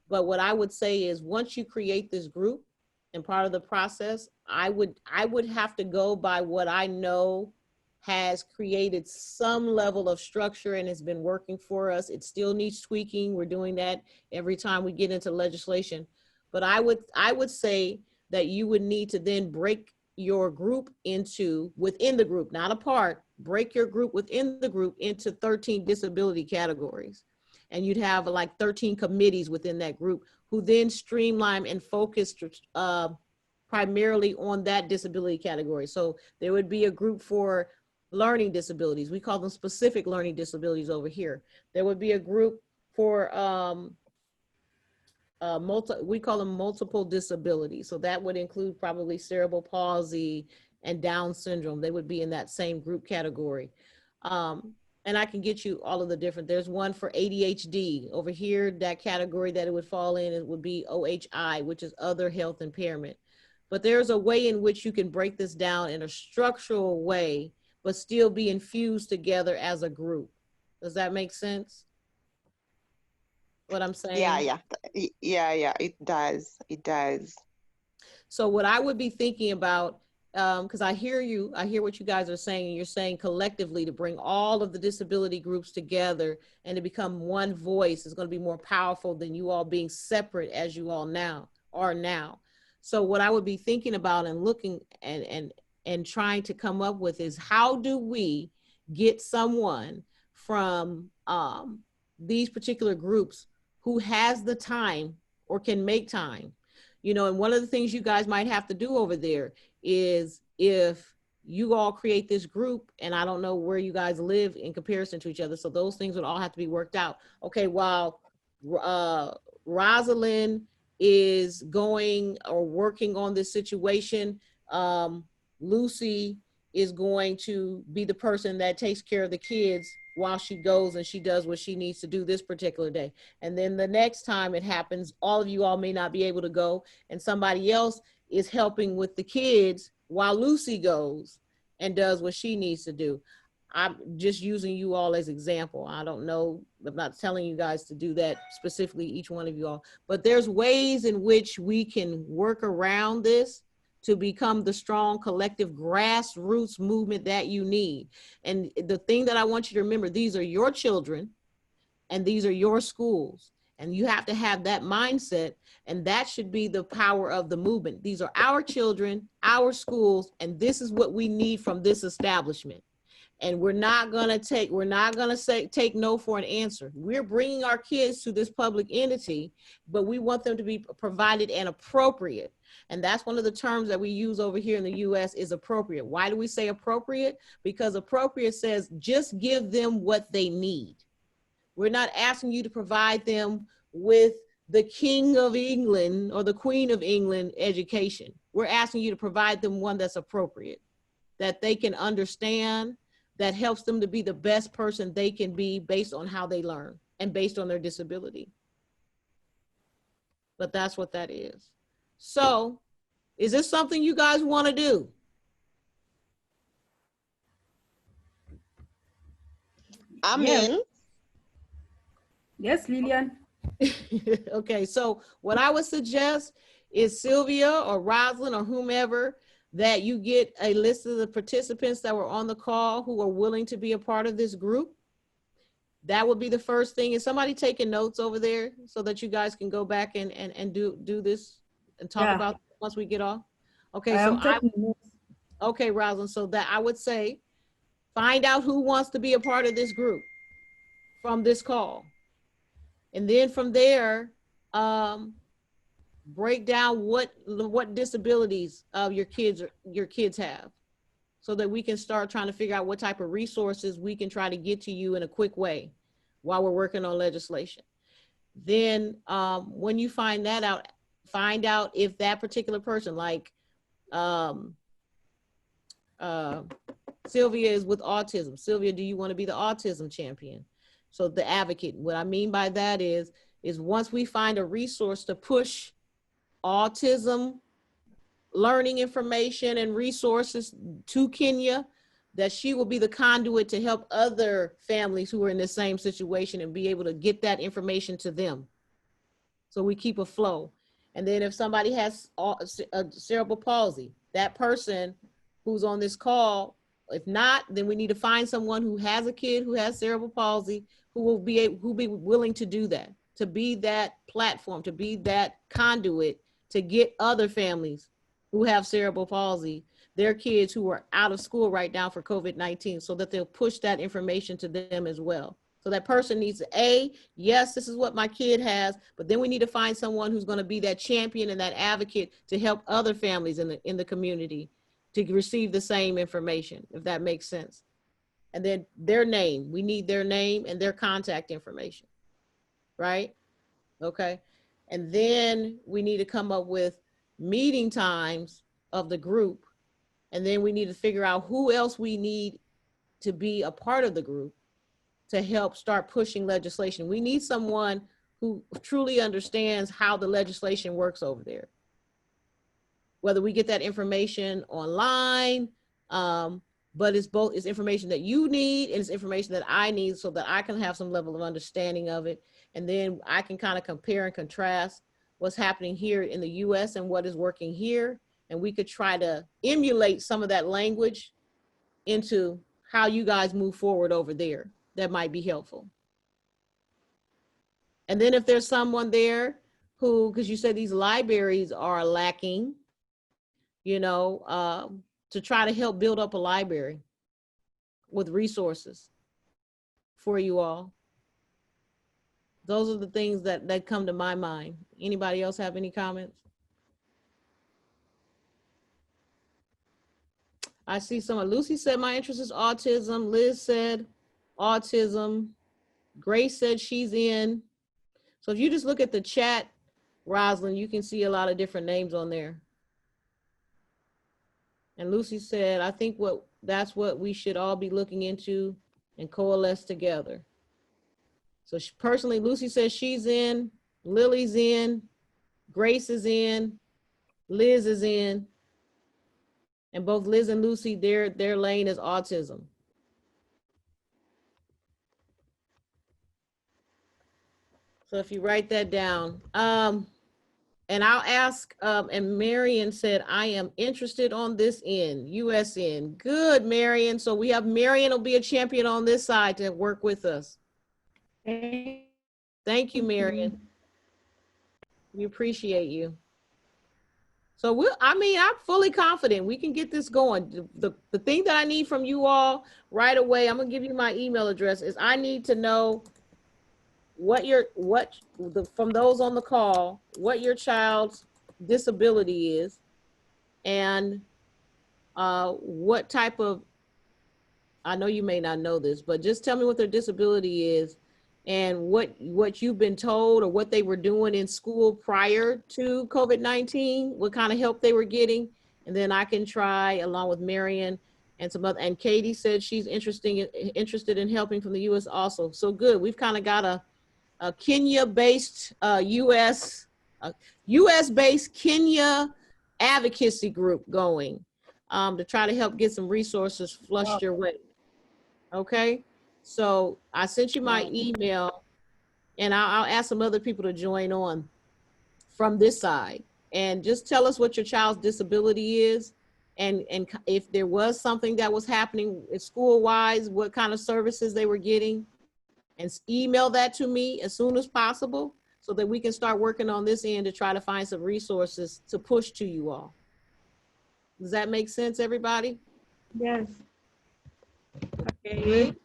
B: But what I would say is, once you create this group and part of the process, I would have to go by what I know has created some level of structure and has been working for us. It still needs tweaking. We're doing that every time we get into legislation. But I would say that you would need to then break your group within the group, not apart, break your group within the group into 13 disability categories. And you'd have like 13 committees within that group who then streamline and focus primarily on that disability category. So there would be a group for learning disabilities. We call them specific learning disabilities over here. There would be a group for we call them multiple disabilities. So that would include probably cerebral palsy and Down syndrome. They would be in that same group category. And I can get you all of the different, there's one for ADHD over here, that category that it would fall in, it would be OHI, which is other health impairment. But there's a way in which you can break this down in a structural way, but still be infused together as a group. Does that make sense? What I'm saying?
H: Yeah, it does.
B: So what I would be thinking about, because I hear what you guys are saying, and you're saying collectively to bring all of the disability groups together and to become one voice is going to be more powerful than you all being separate as you all are now. So what I would be thinking about and looking and trying to come up with is, how do we get someone from these particular groups who has the time or can make time? You know, and one of the things you guys might have to do over there is, if you all create this group, and I don't know where you guys live in comparison to each other. So those things would all have to be worked out. Okay, while Rosalind is going or working on this situation, Lucy is going to be the person that takes care of the kids while she goes and she does what she needs to do this particular day. And then the next time it happens, all of you all may not be able to go, and somebody else is helping with the kids while Lucy goes and does what she needs to do. I'm just using you all as example. I don't know, I'm not telling you guys to do that specifically, each one of you all, but there's ways in which we can work around this to become the strong collective grassroots movement that you need. And the thing that I want you to remember, these are your children and these are your schools. And you have to have that mindset, and that should be the power of the movement. These are our children, our schools, and this is what we need from this establishment. And we're not gonna take no for an answer. We're bringing our kids to this public entity, but we want them to be provided and appropriate. And that's one of the terms that we use over here in the US is appropriate. Why do we say appropriate? Because appropriate says just give them what they need. We're not asking you to provide them with the King of England or the Queen of England education. We're asking you to provide them one that's appropriate, that they can understand, that helps them to be the best person they can be based on how they learn and based on their disability. But that's what that is. So, is this something you guys want to do?
H: I'm
C: Yes.
H: in.
C: Yes, Lillian.
B: Okay, so what I would suggest is Sylvia or Rosalind or whomever, that you get a list of the participants that were on the call who are willing to be a part of this group. That would be the first thing. Is somebody taking notes over there so that you guys can go back and do this and talk about it once we get off? Okay, so okay, Rosalind, so that I would say, find out who wants to be a part of this group from this call. And then from there, break down what disabilities your kids have, so that we can start trying to figure out what type of resources we can try to get to you in a quick way while we're working on legislation. Then when you find that out, find out if that particular person, like Sylvia is with autism. Sylvia, do you want to be the autism champion? So the advocate, what I mean by that is once we find a resource to push autism learning information and resources to Kenya, that she will be the conduit to help other families who are in the same situation and be able to get that information to them. So we keep a flow. And then if somebody has cerebral palsy, that person who's on this call, if not, then we need to find someone who has a kid who has cerebral palsy, who be willing to do that, to be that platform, to be that conduit to get other families who have cerebral palsy, their kids who are out of school right now for COVID-19, so that they'll push that information to them as well. So that person needs to, yes, this is what my kid has, but then we need to find someone who's going to be that champion and that advocate to help other families in the community to receive the same information, if that makes sense. And then their name, we need their name and their contact information, right? Okay. And then we need to come up with meeting times of the group. And then we need to figure out who else we need to be a part of the group to help start pushing legislation. We need someone who truly understands how the legislation works over there. Whether we get that information online, but it's information that you need and it's information that I need, so that I can have some level of understanding of it. And then I can kind of compare and contrast what's happening here in the US and what is working here. And we could try to emulate some of that language into how you guys move forward over there. That might be helpful. And then if there's someone there who, because you said these libraries are lacking, you know, to try to help build up a library with resources for you all. Those are the things that come to my mind. Anybody else have any comments? I see someone. Lucy said my interest is autism. Liz said autism. Grace said she's in. So if you just look at the chat, Rosalind, you can see a lot of different names on there. And Lucy said, I think that's what we should all be looking into and coalesce together. So personally, Lucy says she's in, Lily's in, Grace is in, Liz is in, and both Liz and Lucy, their lane is autism. So if you write that down, and I'll ask, and Marion said, I am interested on this end, USN. Good, Marion. So we have Marion will be a champion on this side to work with us. Thank you, Marion. We appreciate you. So I'm fully confident we can get this going. The thing that I need from you all right away, I'm gonna give you my email address, is I need to know from those on the call, what your child's disability is, and what type of, I know you may not know this, but just tell me what their disability is and what you've been told or what they were doing in school prior to COVID-19, what kind of help they were getting. And then I can try, along with Marion and some other, and Katie said she's interested in helping from the US also. So good, we've kind of got a Kenya-based US-based Kenya advocacy group going to try to help get some resources flushed your way. Okay, so I sent you my email, and I'll ask some other people to join on from this side, and just tell us what your child's disability is, and if there was something that was happening school-wise, what kind of services they were getting. And email that to me as soon as possible so that we can start working on this end to try to find some resources to push to you all. Does that make sense, everybody?
C: Yes.
B: Okay.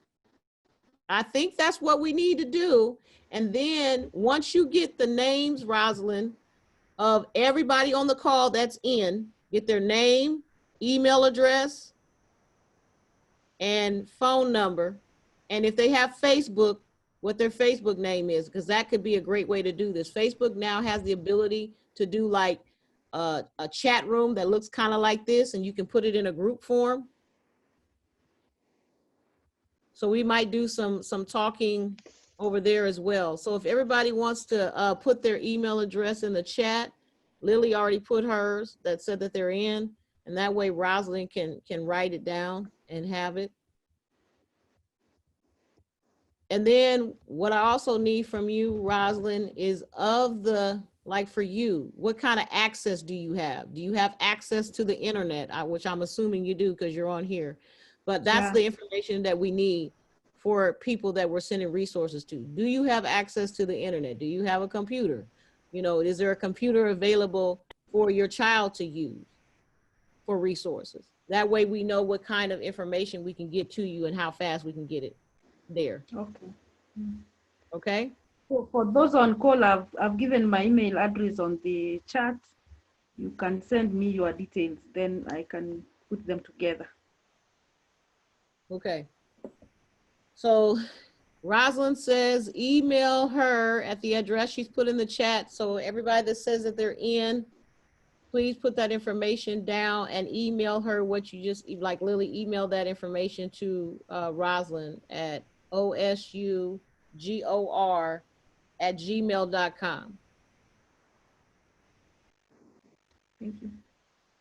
B: I think that's what we need to do. And then once you get the names, Rosalind, of everybody on the call that's in, get their name, email address, and phone number. And if they have Facebook, what their Facebook name is, because that could be a great way to do this. Facebook now has the ability to do like a chat room that looks kind of like this, and you can put it in a group form. So we might do some talking over there as well. So if everybody wants to put their email address in the chat, Lily already put hers that said that they're in, and that way Rosalind can write it down and have it. And then what I also need from you, Rosalind, is like for you, what kind of access do you have? Do you have access to the internet? Which I'm assuming you do because you're on here. But that's the information that we need for people that we're sending resources to. Do you have access to the internet? Do you have a computer? You know, is there a computer available for your child to use for resources? That way we know what kind of information we can get to you and how fast we can get it there.
C: Okay.
B: Okay.
C: For those on call, I've given my email address on the chat. You can send me your details, then I can put them together.
B: Okay. So Rosalind says email her at the address she's put in the chat. So everybody that says that they're in, please put that information down and email her what you just, like Lily, email that information to Rosalind at osugor@gmail.com.
C: Thank you.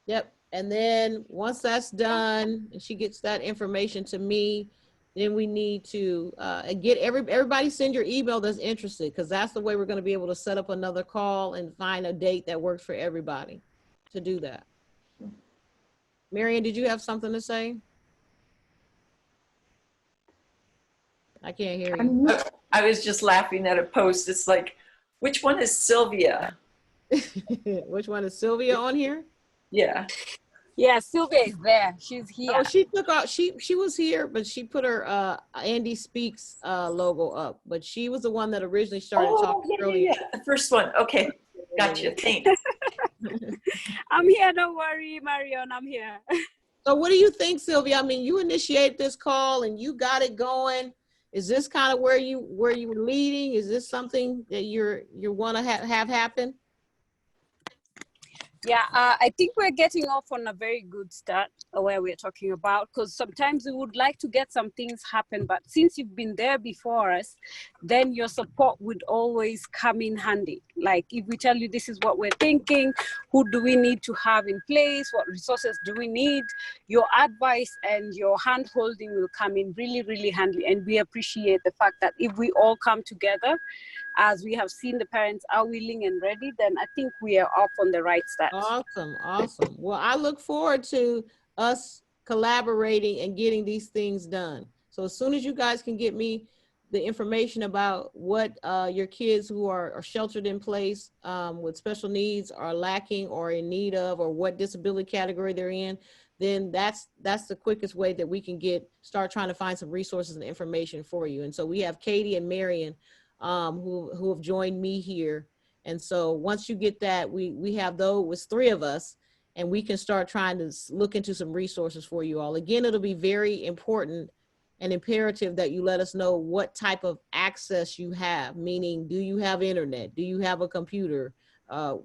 B: Yep. And then once that's done and she gets that information to me, then we need to get everybody send your email that's interested, because that's the way we're going to be able to set up another call and find a date that works for everybody to do that. Marion, did you have something to say? I can't hear you.
F: I was just laughing at a post. It's like, which one is Sylvia?
B: Which one is Sylvia on here?
F: Yeah.
A: Yeah, Sylvia is there. She's here.
B: Oh, she took out, she was here, but she put her Andy Speaks logo up, but she was the one that originally started talking earlier.
F: Yeah, the first one. Okay, gotcha. Thanks.
A: I'm here. Don't worry, Marion. I'm here.
B: So what do you think, Sylvia? I mean, you initiated this call and you got it going. Is this kind of where you were leading? Is this something that you want to have happen?
A: Yeah, I think we're getting off on a very good start where we're talking about, because sometimes we would like to get some things happen, but since you've been there before us, then your support would always come in handy. Like if we tell you this is what we're thinking, who do we need to have in place, what resources do we need, your advice and your hand holding will come in really, really handy. And we appreciate the fact that if we all come together, as we have seen the parents are willing and ready, then I think we are off on the right start.
B: Awesome, awesome. Well, I look forward to us collaborating and getting these things done. So as soon as you guys can get me the information about what your kids who are sheltered in place with special needs are lacking or in need of, or what disability category they're in, then that's the quickest way that we can start trying to find some resources and information for you. And so we have Katie and Marion who have joined me here. And so once you get that, we have those 3 of us, and we can start trying to look into some resources for you all. Again, it'll be very important and imperative that you let us know what type of access you have, meaning, do you have internet? Do you have a computer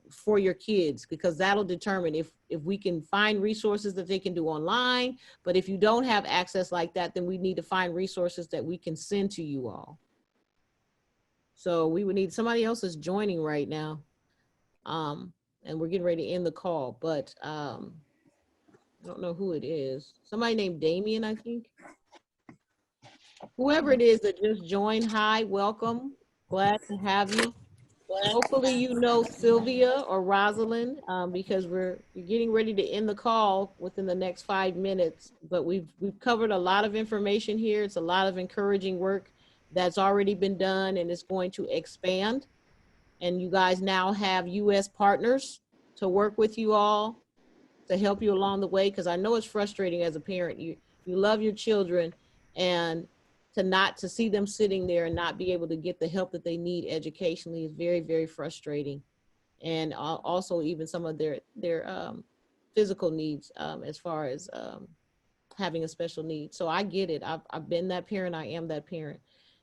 B: for your kids? Because that'll determine if we can find resources that they can do online. But if you don't have access like that, then we need to find resources that we can send to you all. So we would need, somebody else is joining right now. And we're getting ready to end the call, but I don't know who it is. Somebody named Damien, I think. Whoever it is that just joined, hi, welcome. Glad to have you. Hopefully you know Sylvia or Rosalind, because we're getting ready to end the call within the next 5 minutes, but we've covered a lot of information here. It's a lot of encouraging work that's already been done, and it's going to expand. And you guys now have U.S. partners to work with you all to help you along the way, because I know it's frustrating as a parent. You love your children, and to see them sitting there and not be able to get the help that they need educationally is very, very frustrating. And also even some of their physical needs as far as having a special need. So I get it. I've been that parent. I am that parent.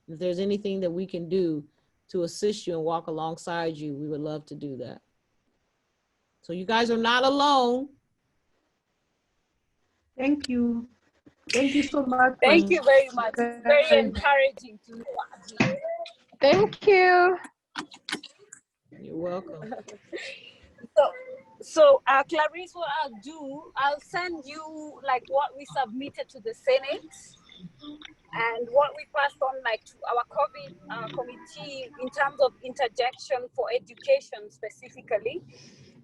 B: If there's anything that we can do to assist you and walk alongside you, we would love to do that. So you guys are not alone.
C: Thank you. Thank you so much.
A: Thank you very much. It's very encouraging to know.
D: Thank you.
B: You're welcome.
A: So Clarice, what I'll do, I'll send you like what we submitted to the Senate and what we passed on like to our COVID committee in terms of interjection for education specifically.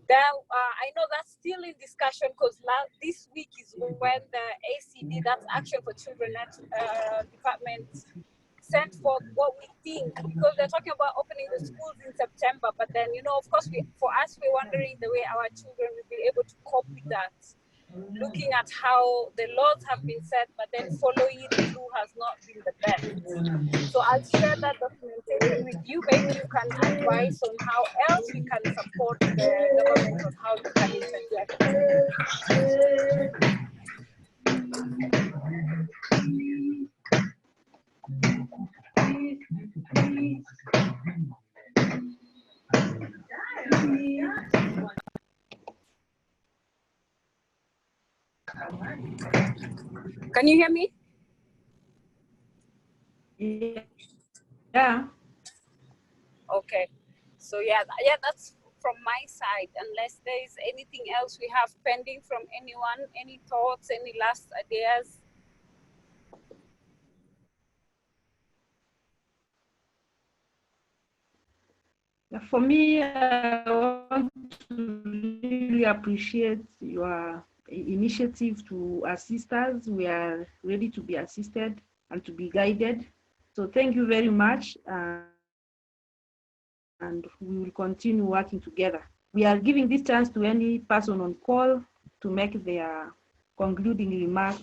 A: Now, I know that's still in discussion because this week is when the ACD, that's Action for Children Department, sent forth what we think, because they're talking about opening the schools in September. But then, you know, of course, for us, we're wondering the way our children will be able to cope with that. Looking at how the laws have been set, but then following it through has not been the best. So I'll share that documentation with you. Maybe you can advise on how else we can support the government on how you can interject. Can you hear me?
C: Yeah.
A: Okay. So yeah, that's from my side. Unless there is anything else we have pending from anyone, any thoughts, any last ideas?
C: For me, I want to really appreciate your initiative to assist us. We are ready to be assisted and to be guided. So thank you very much. And we will continue working together. We are giving this chance to any person on call to make their concluding remarks.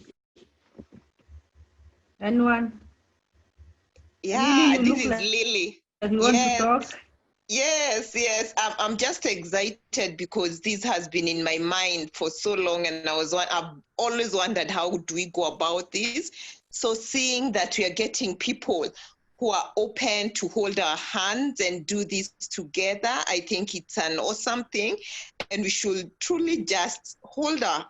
C: Anyone?
H: Yeah,
C: Lily, you
H: this
C: look
H: is
C: like
H: Lily.
C: you want to talk.
H: Yes, yes. I'm just excited because this has been in my mind for so long, and I've always wondered how do we go about this. So seeing that we are getting people who are open to hold our hands and do this together, I think it's an awesome thing, and we should truly just hold our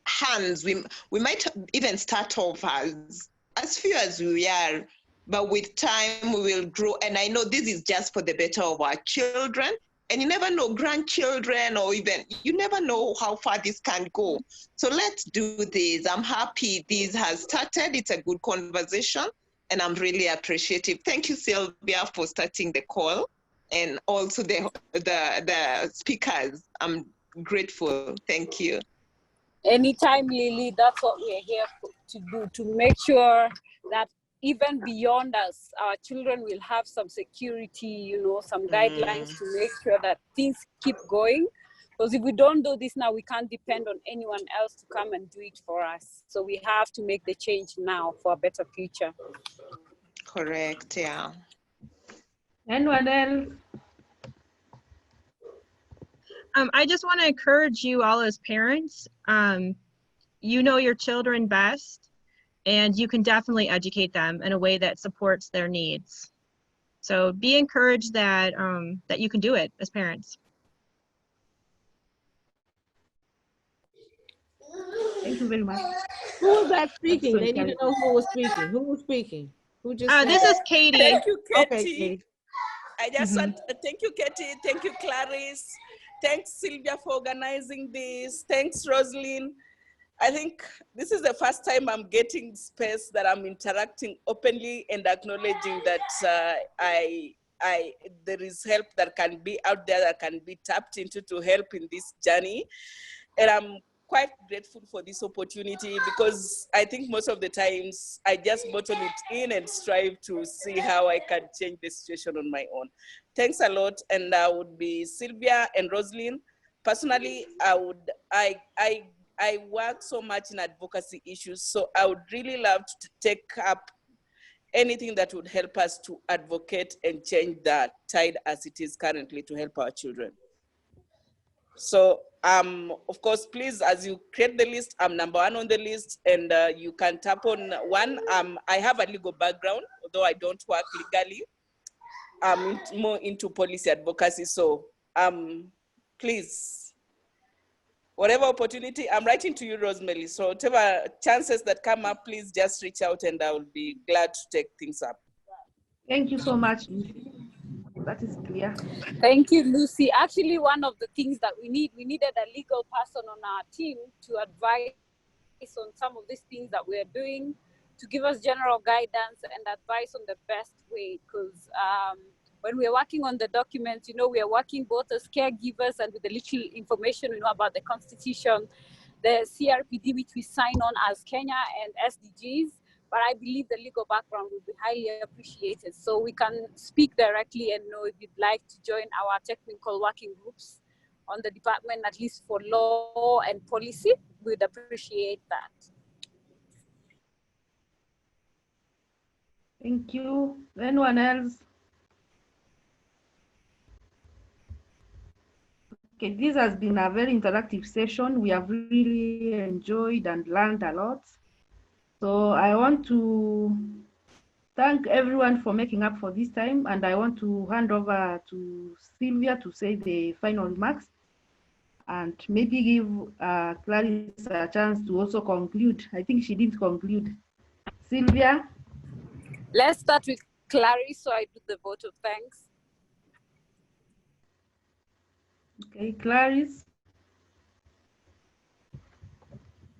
H: hands. We might even start off as few as we are, but with time we will grow. And I know this is just for the better of our children. And you never know, grandchildren, or even, you never know how far this can go. So let's do this. I'm happy this has started. It's a good conversation, and I'm really appreciative. Thank you, Sylvia, for starting the call, and also the speakers. I'm grateful. Thank you.
A: Anytime, Lily, that's what we're here to do, to make sure that even beyond us, our children will have some security, you know, some guidelines to make sure that things keep going. Because if we don't do this now, we can't depend on anyone else to come and do it for us. So we have to make the change now for a better future.
H: Correct, yeah.
C: Anyone else?
G: I just want to encourage you all as parents. You know your children best, and you can definitely educate them in a way that supports their needs. So be encouraged that that you can do it as parents.
C: Thank you very much.
B: Who was that speaking?
C: so
B: They need to know who was speaking. Who was speaking? Who just said
G: This
B: that?
G: is Katie.
E: Thank you, Katie.
B: Okay, Katie.
E: I just want thank you, Katie. Thank you, Clarice. Thanks, Sylvia, for organizing this. Thanks, Rosalind. I think this is the first time I'm getting space that I'm interacting openly and acknowledging that there is help that can be out there, that can be tapped into to help in this journey. And I'm quite grateful for this opportunity, because I think most of the times I just bottle it in and strive to see how I can change the situation on my own. Thanks a lot. And I would be Sylvia and Rosalind. Personally, I work so much in advocacy issues, so I would really love to take up anything that would help us to advocate and change the tide as it is currently to help our children. So, of course, please, as you create the list, I'm number 1 on the list, and you can tap on one. I have a legal background, although I don't work legally. I'm more into policy advocacy, so please, whatever opportunity, I'm writing to you, Rosemary. So whatever chances that come up, please just reach out, and I will be glad to take things up.
C: Thank you so much. That is clear.
A: Thank you, Lucy. Actually, one of the things that we needed a legal person on our team to advise on some of these things that we're doing, to give us general guidance and advice on the best way. Because when we're working on the documents, you know, we are working both as caregivers and with the little information we know about the Constitution, the CRPD, which we sign on as Kenya, and SDGs. But I believe the legal background will be highly appreciated. So we can speak directly and know if you'd like to join our technical working groups on the department, at least for law and policy, we'd appreciate that.
C: Thank you. Anyone else? Okay, this has been a very interactive session. We have really enjoyed and learned a lot. So I want to thank everyone for making up for this time, and I want to hand over to Sylvia to say the final remarks, and maybe give Clarice a chance to also conclude. I think she didn't conclude. Sylvia?
A: Let's start with Clarice, so I do the vote of thanks.
C: Okay, Clarice.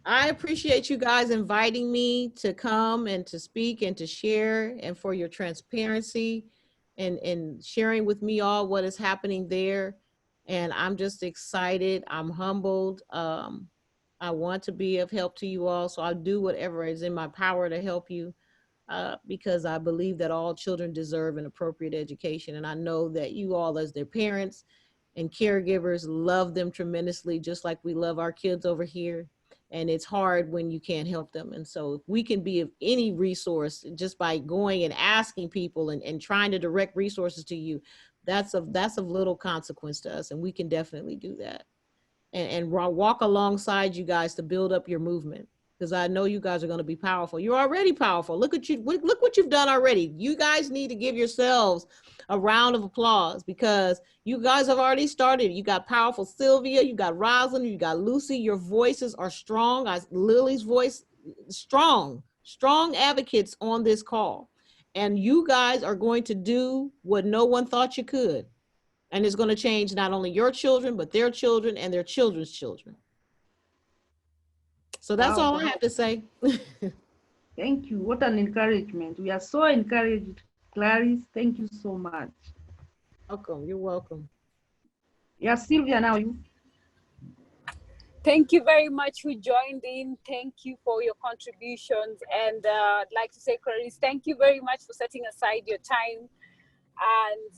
B: I appreciate you guys inviting me to come and to speak and to share, and for your transparency and sharing with me all what is happening there. And I'm just excited. I'm humbled. I want to be of help to you all. So I'll do whatever is in my power to help you, because I believe that all children deserve an appropriate education. And I know that you all, as their parents and caregivers, love them tremendously, just like we love our kids over here. And it's hard when you can't help them. And so if we can be of any resource just by going and asking people and trying to direct resources to you, That's of little consequence to us, and we can definitely do that. And walk alongside you guys to build up your movement, because I know you guys are going to be powerful. You're already powerful. Look at you. Look what you've done already. You guys need to give yourselves a round of applause, because you guys have already started. You got powerful Sylvia, you got Rosalind, you got Lucy. Your voices are strong. Lily's voice, strong advocates on this call. And you guys are going to do what no one thought you could. And it's going to change not only your children, but their children and their children's children. So that's all I have to say.
C: Thank you. What an encouragement. We are so encouraged, Clarice. Thank you so much.
B: Welcome. You're welcome.
C: Yeah, Sylvia, now you.
A: Thank you very much who joined in. Thank you for your contributions. And I'd like to say, Clarice, thank you very much for setting aside your time and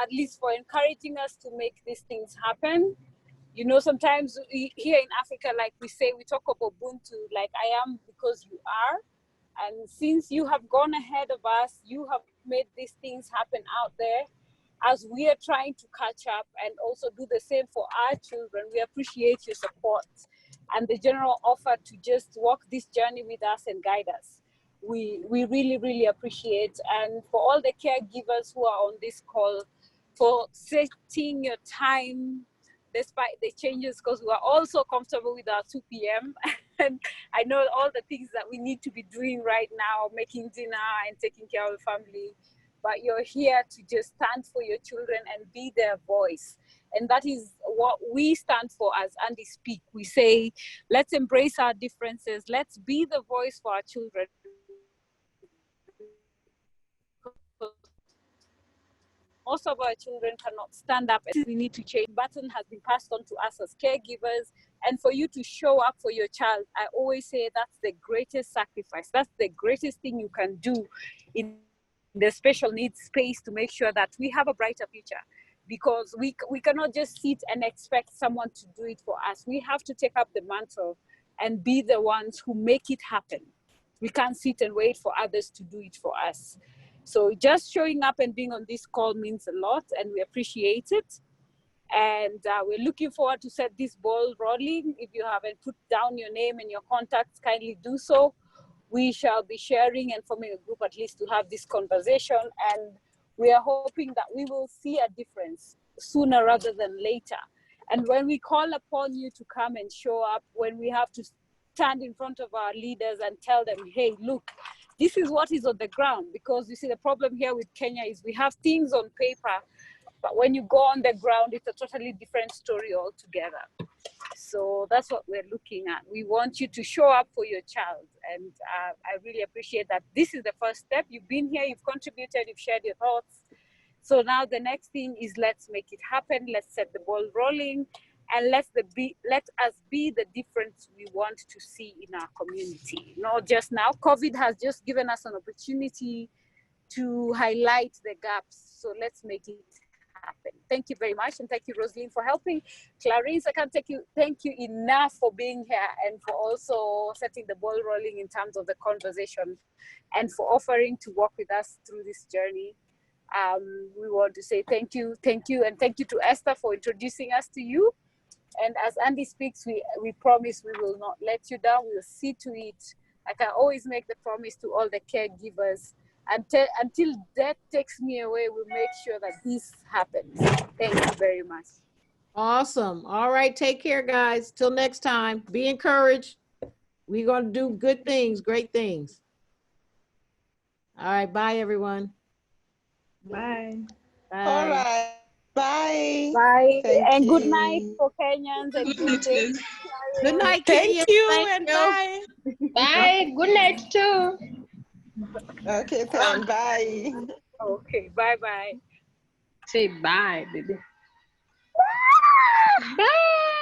A: at least for encouraging us to make these things happen. You know, sometimes here in Africa, like we say, we talk about Ubuntu, like I am because you are. And since you have gone ahead of us, you have made these things happen out there. As we are trying to catch up and also do the same for our children, we appreciate your support and the general offer to just walk this journey with us and guide us. We really, really appreciate. And for all the caregivers who are on this call, for setting your time despite the changes, because we are also comfortable with our 2 p.m. and I know all the things that we need to be doing right now, making dinner and taking care of the family. But you're here to just stand for your children and be their voice. And that is what we stand for as Andy Speak. We say, let's embrace our differences. Let's be the voice for our children. Most of our children cannot stand up. We need to change. The baton has been passed on to us as caregivers. And for you to show up for your child, I always say that's the greatest sacrifice. That's the greatest thing you can do in the special needs space to make sure that we have a brighter future, because we cannot just sit and expect someone to do it for us. We have to take up the mantle and be the ones who make it happen. We can't sit and wait for others to do it for us. So just showing up and being on this call means a lot, and we appreciate it. And we're looking forward to set this ball rolling. If you haven't put down your name and your contacts, kindly do so. We shall be sharing and forming a group at least to have this conversation. And we are hoping that we will see a difference sooner rather than later. And when we call upon you to come and show up, when we have to stand in front of our leaders and tell them, hey, look, this is what is on the ground. Because you see, the problem here with Kenya is we have things on paper, but when you go on the ground, it's a totally different story altogether. So that's what we're looking at. We want you to show up for your child. And I really appreciate that. This is the first step. You've been here, you've contributed, you've shared your thoughts. So now the next thing is let's make it happen. Let's set the ball rolling, and let us be the difference we want to see in our community. Not just now. COVID has just given us an opportunity to highlight the gaps. So let's make it happen. Thank you very much, and thank you, Rosaline, for helping. Clarice, I can't thank you enough for being here and for also setting the ball rolling in terms of the conversation and for offering to walk with us through this journey. We want to say thank you, and thank you to Esther for introducing us to you. And as Andy speaks, we promise we will not let you down. We will see to it. Like I always make the promise to all the caregivers. Until death takes me away, we'll make sure that this happens. Thank you very much.
B: Awesome. All right. Take care, guys. Till next time. Be encouraged. We're going to do good things, great things. All right. Bye, everyone.
C: Bye.
B: Bye.
H: All right. Bye.
A: Bye.
H: Thank
A: Good
H: you.
A: night for Kenyans and good day.
B: Good night,
E: Thank
B: Kenya.
E: you
B: Thank
E: and
B: you.
E: bye.
D: Bye. Good night too.
H: Okay, then bye.
A: Okay. Bye-bye.
D: Say bye, baby.
A: Bye.